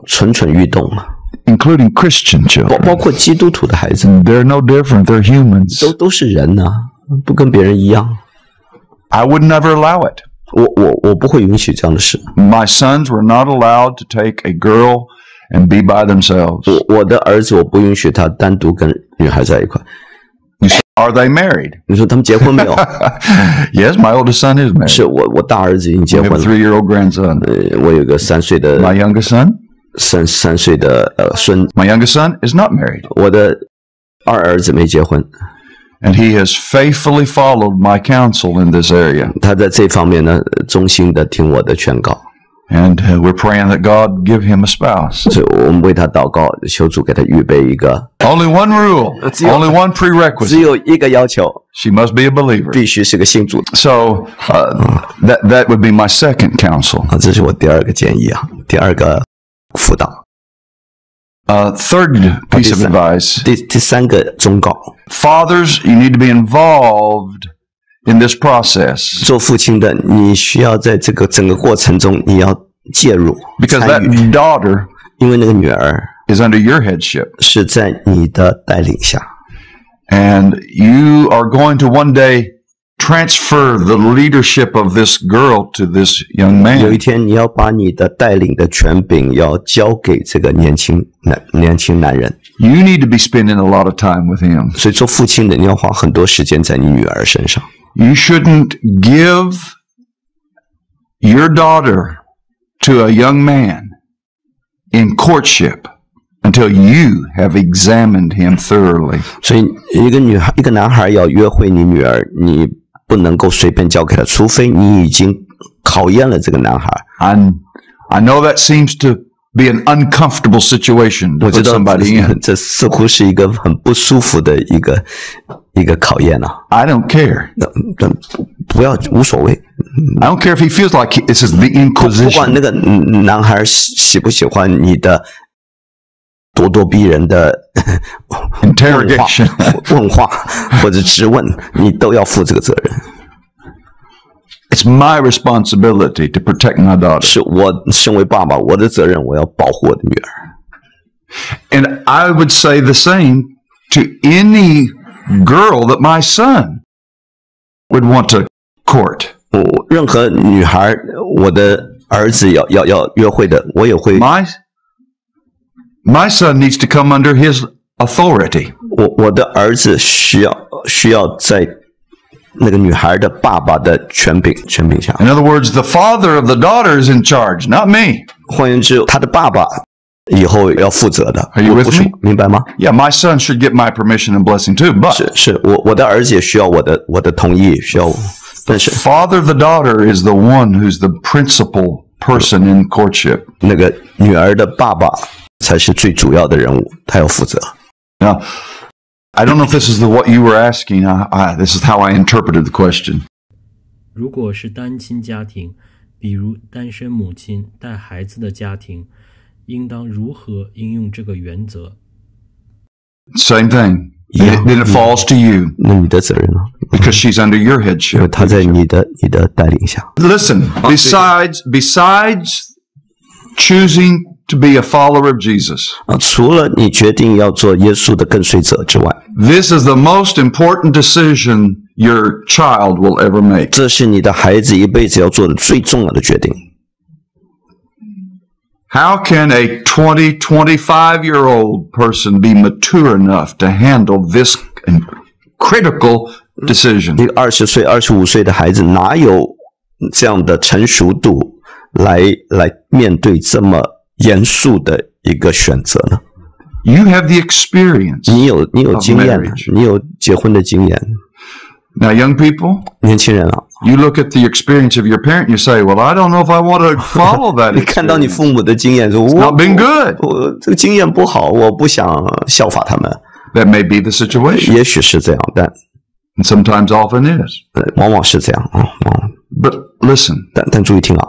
S1: 蠢蠢欲动啊，
S3: Including Christian
S1: 包
S3: children.
S1: 括基督徒的孩子
S3: They're no different. They're humans.
S1: 都是人呐、不跟别人一样。
S3: I would never allow it.
S1: 我不会允许这样的事。
S3: My sons were not allowed to take a girl and be by themselves.
S1: 我的儿子我不允许他单独跟女孩在一块。
S3: You say, are they married?
S1: 你说他们结婚没有？
S3: Yes, my oldest son is married.
S1: 是我大儿子已经结
S3: We
S1: 婚
S3: have a
S1: 了。
S3: 3-year-old grandson.
S1: 我有个3岁的
S3: My youngest son?
S1: 三岁的孙，
S3: My youngest son is not married.
S1: 我的二儿子没结婚。
S3: And he has faithfully followed my counsel in this area.
S1: 他在这方面呢，衷心的听我的劝告，
S3: And we're praying that God give him a spouse.
S1: 所以我们为他祷告，求主给他预备一个，
S3: Only one rule, only one
S1: 只
S3: prerequisite.
S1: 有一个要求，
S3: She must be a believer.
S1: 必须是个信主的
S3: So that would be my second counsel.
S1: 啊，这是我第二个建议啊，第二个辅导。
S3: Third piece of advice.
S1: 第三个忠告，
S3: Fathers, you need to be involved in this process.
S1: 做父亲的，你需要在这个整个过程中，你要介入
S3: Because
S1: 参
S3: that
S1: 与，
S3: daughter
S1: 因为那个女儿
S3: is under your headship.
S1: 是在你的带领下，
S3: And you are going to one day transfer the leadership of this girl to this young
S1: 有一
S3: man.
S1: 天你要把你的带领的权柄要交给这个年轻男人，
S3: You need to be spending a lot of time with him.
S1: 所以做父亲的你要花很多时间在你女儿身上。
S3: You shouldn't give your daughter to a young man in courtship until you have examined him thoroughly.
S1: 所以一个男孩要约会你女儿，你不能够随便交给他，除非你已经考验了这个男孩。
S3: I know that seems to be an uncomfortable situation to
S1: 我知
S3: put
S1: 道
S3: somebody in.
S1: 这似乎是一个很不舒服的一个考验啊。
S3: I don't care.
S1: 不要无所谓，
S3: I don't care if he feels like this is the
S1: 不管
S3: Inquisition.
S1: 那个男孩喜不喜欢你的咄咄逼人的
S3: Interrogation.
S1: 问话或者质问，你都要负这个责任。
S3: It's my responsibility to protect my daughter.
S1: 是我身为爸爸，我的责任，我要保护我的女儿。
S3: And I would say the same to any girl that my son would want to court.
S1: 任何女孩，我的儿子要约会的，我也会。
S3: My son needs to come under his authority.
S1: 我的儿子需要在那个女孩的爸爸的权柄下。
S3: In other words, the father of the daughter is in charge, not me.
S1: 换言之，他的爸爸以后要负责的。
S3: Are you with
S1: 不是
S3: me?
S1: 明白吗？
S3: Yeah, my son should get my permission and blessing too, but
S1: 是我的儿子也需要我的同意，需要。但是
S3: father of the daughter is the one who's the principal person in courtship.
S1: 那个女儿的爸爸才是最主要的人物，他要负责。
S3: Now, I don't know if this is what you were asking. This is how I interpreted the question.
S2: 如果是单亲家庭，比如单身母亲带孩子的家庭，应当如何应用这个原则？
S3: Same thing.
S1: Yeah.
S3: Then it falls to you
S1: 那你的责任呢？
S3: because she's under your
S1: 因为
S3: headship.
S1: 他在你的带领下。
S3: Listen, besides choosing to be a follower of Jesus,
S1: 除了你决定要做耶稣的跟随者之外，
S3: this is the most important decision your child will ever make.
S1: 这是你的孩子一辈子要做的最重要的决定。
S3: How can a 25-year-old person be mature enough to handle this critical decision?
S1: 一个20岁、25岁的孩子哪有这样的成熟度来面对这么严肃的一个选择呢？
S3: You have the experience.
S1: 你有经验
S3: of marriage.
S1: 你有结婚的经验。
S3: Now, young people,
S1: 年轻人啊，
S3: you look at the experience of your parent and you say, well, I don't know if I want to follow that
S1: 你看到你
S3: experience.
S1: 父母的经验，说
S3: Not been good.
S1: 我这个经验不好，我不想效法他们。
S3: That may be the situation.
S1: 也许是这样，但
S3: And sometimes often is.
S1: 往往是这样啊。
S3: But listen,
S1: 但注意听啊，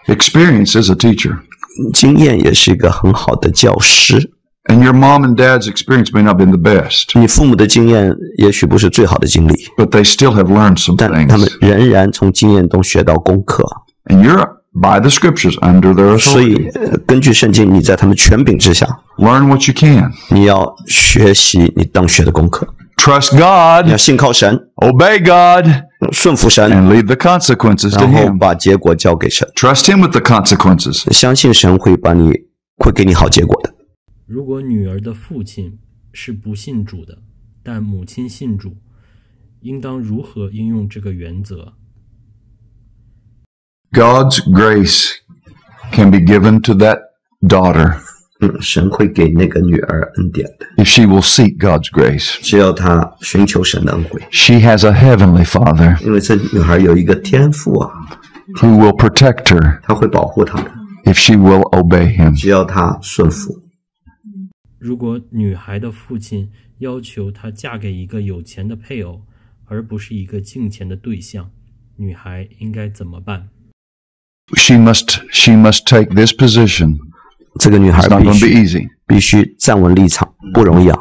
S3: experience is a teacher.
S1: 经验也是一个很好的教师。
S3: And your mom and dad's experience may not have been the best,
S1: 你父母的经验也许不是最好的经历，
S3: but they still have learned some
S1: 但他们
S3: things.
S1: 仍然从经验中学到功课。
S3: And you're, by the scriptures, under their
S1: 所以
S3: authority.
S1: 根据圣经，你在他们权柄之下，
S3: Learn what you can.
S1: 你要学习你当学的功课，
S3: Trust
S1: 你要
S3: God,
S1: 信靠神，
S3: obey God,
S1: 顺服神，
S3: and leave the consequences to
S1: 然后
S3: Him.
S1: 把结果交给神，
S3: Trust Him with the consequences.
S1: 相信神会给你好结果的。
S2: 如果女儿的父亲是不信主的，但母亲信主，应当如何应用这个原则？
S3: God's grace can be given to that daughter
S1: 神会给那个女儿恩典的，
S3: if she will seek God's grace.
S1: 只要她寻求神的恩惠，
S3: She has a heavenly Father
S1: 因为这女孩有一个天赋啊，
S3: who will protect her
S1: 他会保护她的，
S3: if she will obey Him.
S1: 只要她顺服。
S2: 如果女孩的父亲要求她嫁给一个有钱的配偶，而不是一个敬虔的对象，女孩应该怎么办？
S3: She must take this position.
S1: 这个女孩
S3: It's not going to be
S1: 必
S3: easy.
S1: 须站稳立场，不容易啊。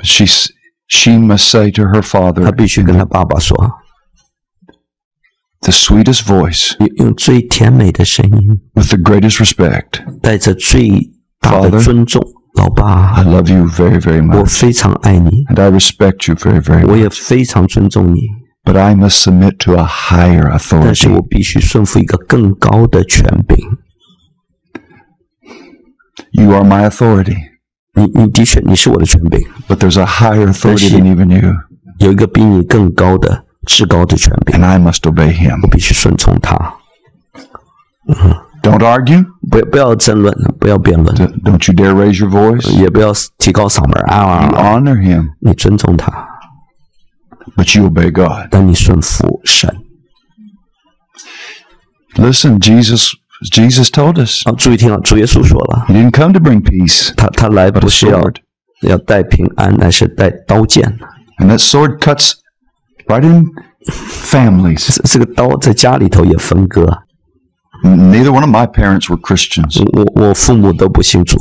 S3: She must say to her
S1: 她
S3: father
S1: 必须跟她爸爸说，
S3: the sweetest voice
S1: 用最甜美的声音，
S3: with the greatest respect.
S1: 带着最大的
S3: Father
S1: 尊重。老爸，
S3: I love you very, very
S1: 我
S3: much.
S1: 非常爱你，
S3: And I respect you very, very
S1: 我也
S3: much.
S1: 非常尊重你，
S3: But I must submit to a higher
S1: 但是
S3: authority.
S1: 我必须顺服一个更高的权柄。
S3: You are my authority.
S1: 你的确你是我的权柄，
S3: But there's a higher authority
S1: Yes,
S3: than even you.
S1: 有一个比你更高的至高的权柄，
S3: And I must obey him.
S1: 我必须顺从他。
S3: Don't argue.
S1: 不要争论，不要辩论，
S3: Don't you dare raise your voice.
S1: 也不要提高嗓门
S3: You
S1: 啊！
S3: honor him,
S1: 你尊重他，
S3: but you obey God.
S1: 但你顺服神。
S3: Listen, Jesus told us
S1: 啊，注意听啊，主耶稣说了，
S3: he didn't come to bring peace,
S1: 他来
S3: but
S1: 不
S3: a
S1: 是要
S3: sword.
S1: 带平安，乃是带刀剑。
S3: And that sword cuts right in families.
S1: 这个刀在家里头也分割。
S3: Neither one of my parents were Christians.
S1: 我父母都不信主，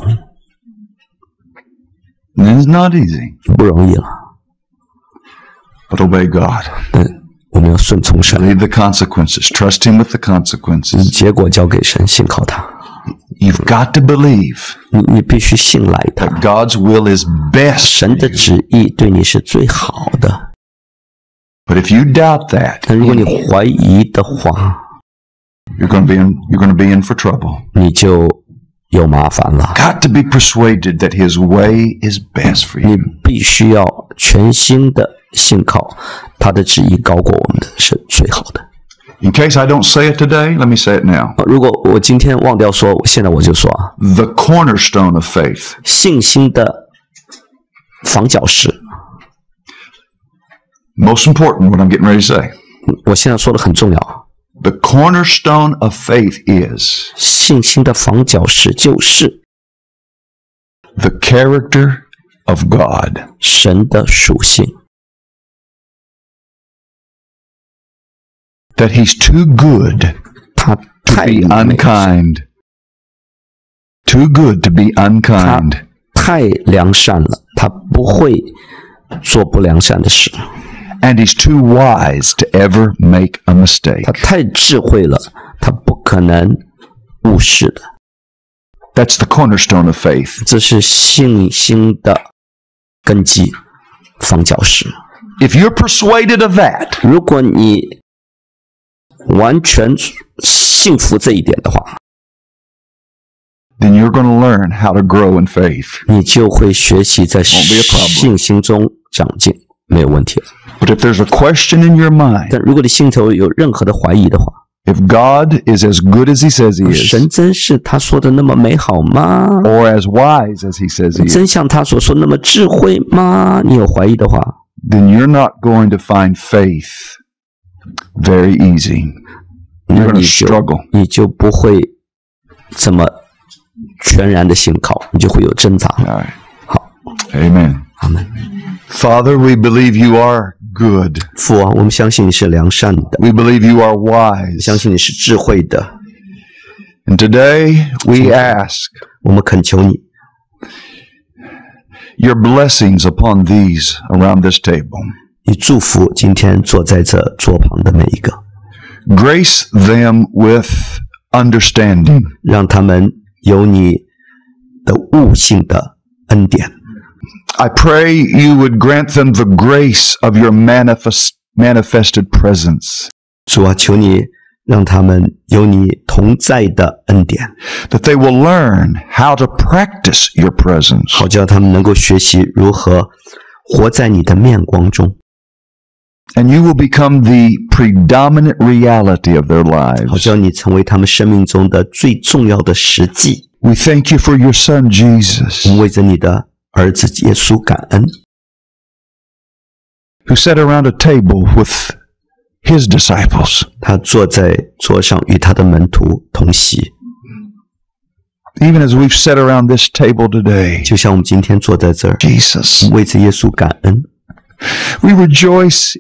S3: And it's not easy,
S1: 不容易了。
S3: but obey God.
S1: 但我们要顺从神，
S3: Leave the consequences. Trust him with the consequences.
S1: 结果交给神，信靠他。
S3: You've got to believe
S1: 你必须信赖他，
S3: that God's will is best.
S1: 神的旨意对你是最好的。
S3: But if you doubt that,
S1: 但如果你怀疑的话，
S3: you're going to be in for trouble.
S1: 你就有麻烦了。
S3: Got to be persuaded that his way is best for
S1: 你
S3: you.
S1: 必须要全心的信靠他的旨意高过我们的，是最好的。
S3: In case I don't say it today, let me say it now.
S1: 如果我今天忘掉说，现在我就说啊，
S3: The cornerstone of faith.
S1: 信心的房角石，
S3: Most important, what I'm getting ready to say.
S1: 我现在说的很重要。
S3: The cornerstone of faith is
S1: 信心的房角石就是
S3: the character of God.
S1: 神的属性，
S3: That he's too good
S1: 他
S3: to
S1: 太
S3: be
S1: 美，
S3: unkind. Too good to be unkind.
S1: 太良善了，他不会做不良善的事。
S3: And he's too wise to ever make a mistake.
S1: 他太智慧了，他不可能误事的。
S3: That's the cornerstone of faith.
S1: 这是信心的根基，房角石。
S3: If you're persuaded of that,
S1: 如果你完全信服这一点的话，
S3: then you're going to learn how to grow in faith.
S1: 你就会学习在
S3: Won't be a problem.
S1: 信心中长进，没有问题了。
S3: But if there's a question in your mind,
S1: 但如果你心头有任何的怀疑的话，
S3: if God is as good as he says he is,
S1: 神真是他说的那么美好吗？
S3: or as wise as he says he is,
S1: 真像他所说那么智慧吗？你有怀疑的话，
S3: then you're not going to find faith very easy.
S1: 那
S3: You're going
S1: 你
S3: to
S1: 就
S3: struggle.
S1: 你就不会这么全然的信靠，你就会有挣扎。
S3: All right.
S1: 好，
S3: Amen.
S1: 阿门。
S3: Father, we believe you are good.
S1: 父啊，我们相信你是良善的，
S3: We believe you are wise.
S1: 相信你是智慧的。
S3: And today we ask
S1: 我们恳求你，
S3: your blessings upon these around this table.
S1: 你祝福今天坐在这桌旁的每一个，
S3: Grace them with understanding.
S1: 让他们有你的悟性的恩典。
S3: I pray you would grant them the grace of your manifested presence,
S1: 主啊，求你让他们有你同在的恩典，
S3: that they will learn how to practice your presence,
S1: 好叫他们能够学习如何活在你的面光中，
S3: and you will become the predominant reality of their
S1: 好
S3: lives.
S1: 叫你成为他们生命中的最重要的实际。
S3: We thank you for your son,
S1: 我
S3: Jesus,
S1: 们为着你的儿子耶稣感恩，
S3: who sat around a table with his disciples.
S1: 他坐在桌上与他的门徒同席，
S3: Even as we've sat around this table today,
S1: 就像我们今天坐在这儿，
S3: Jesus,
S1: 为着耶稣感恩。
S3: we rejoice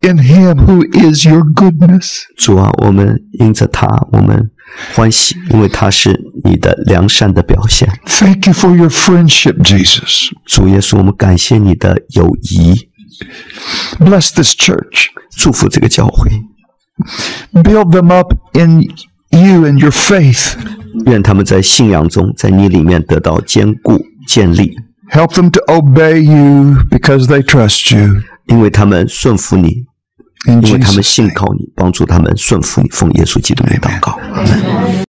S3: in him who is your goodness.
S1: 主啊，我们因着他，我们欢喜，因为他是你的良善的表现。
S3: Thank you for your friendship, Jesus.
S1: 主耶稣，我们感谢你的友谊，
S3: Bless this church.
S1: 祝福这个教会，
S3: Build them up in you and your faith.
S1: 愿他们在信仰中，在你里面得到坚固建立，
S3: Help them to obey you because they trust you.
S1: 因为他们顺服你，
S3: In
S1: 因为他们
S3: Jesus'
S1: 信
S3: name.
S1: 靠你，帮助他们顺服你。奉耶稣基督的名祷告，阿门。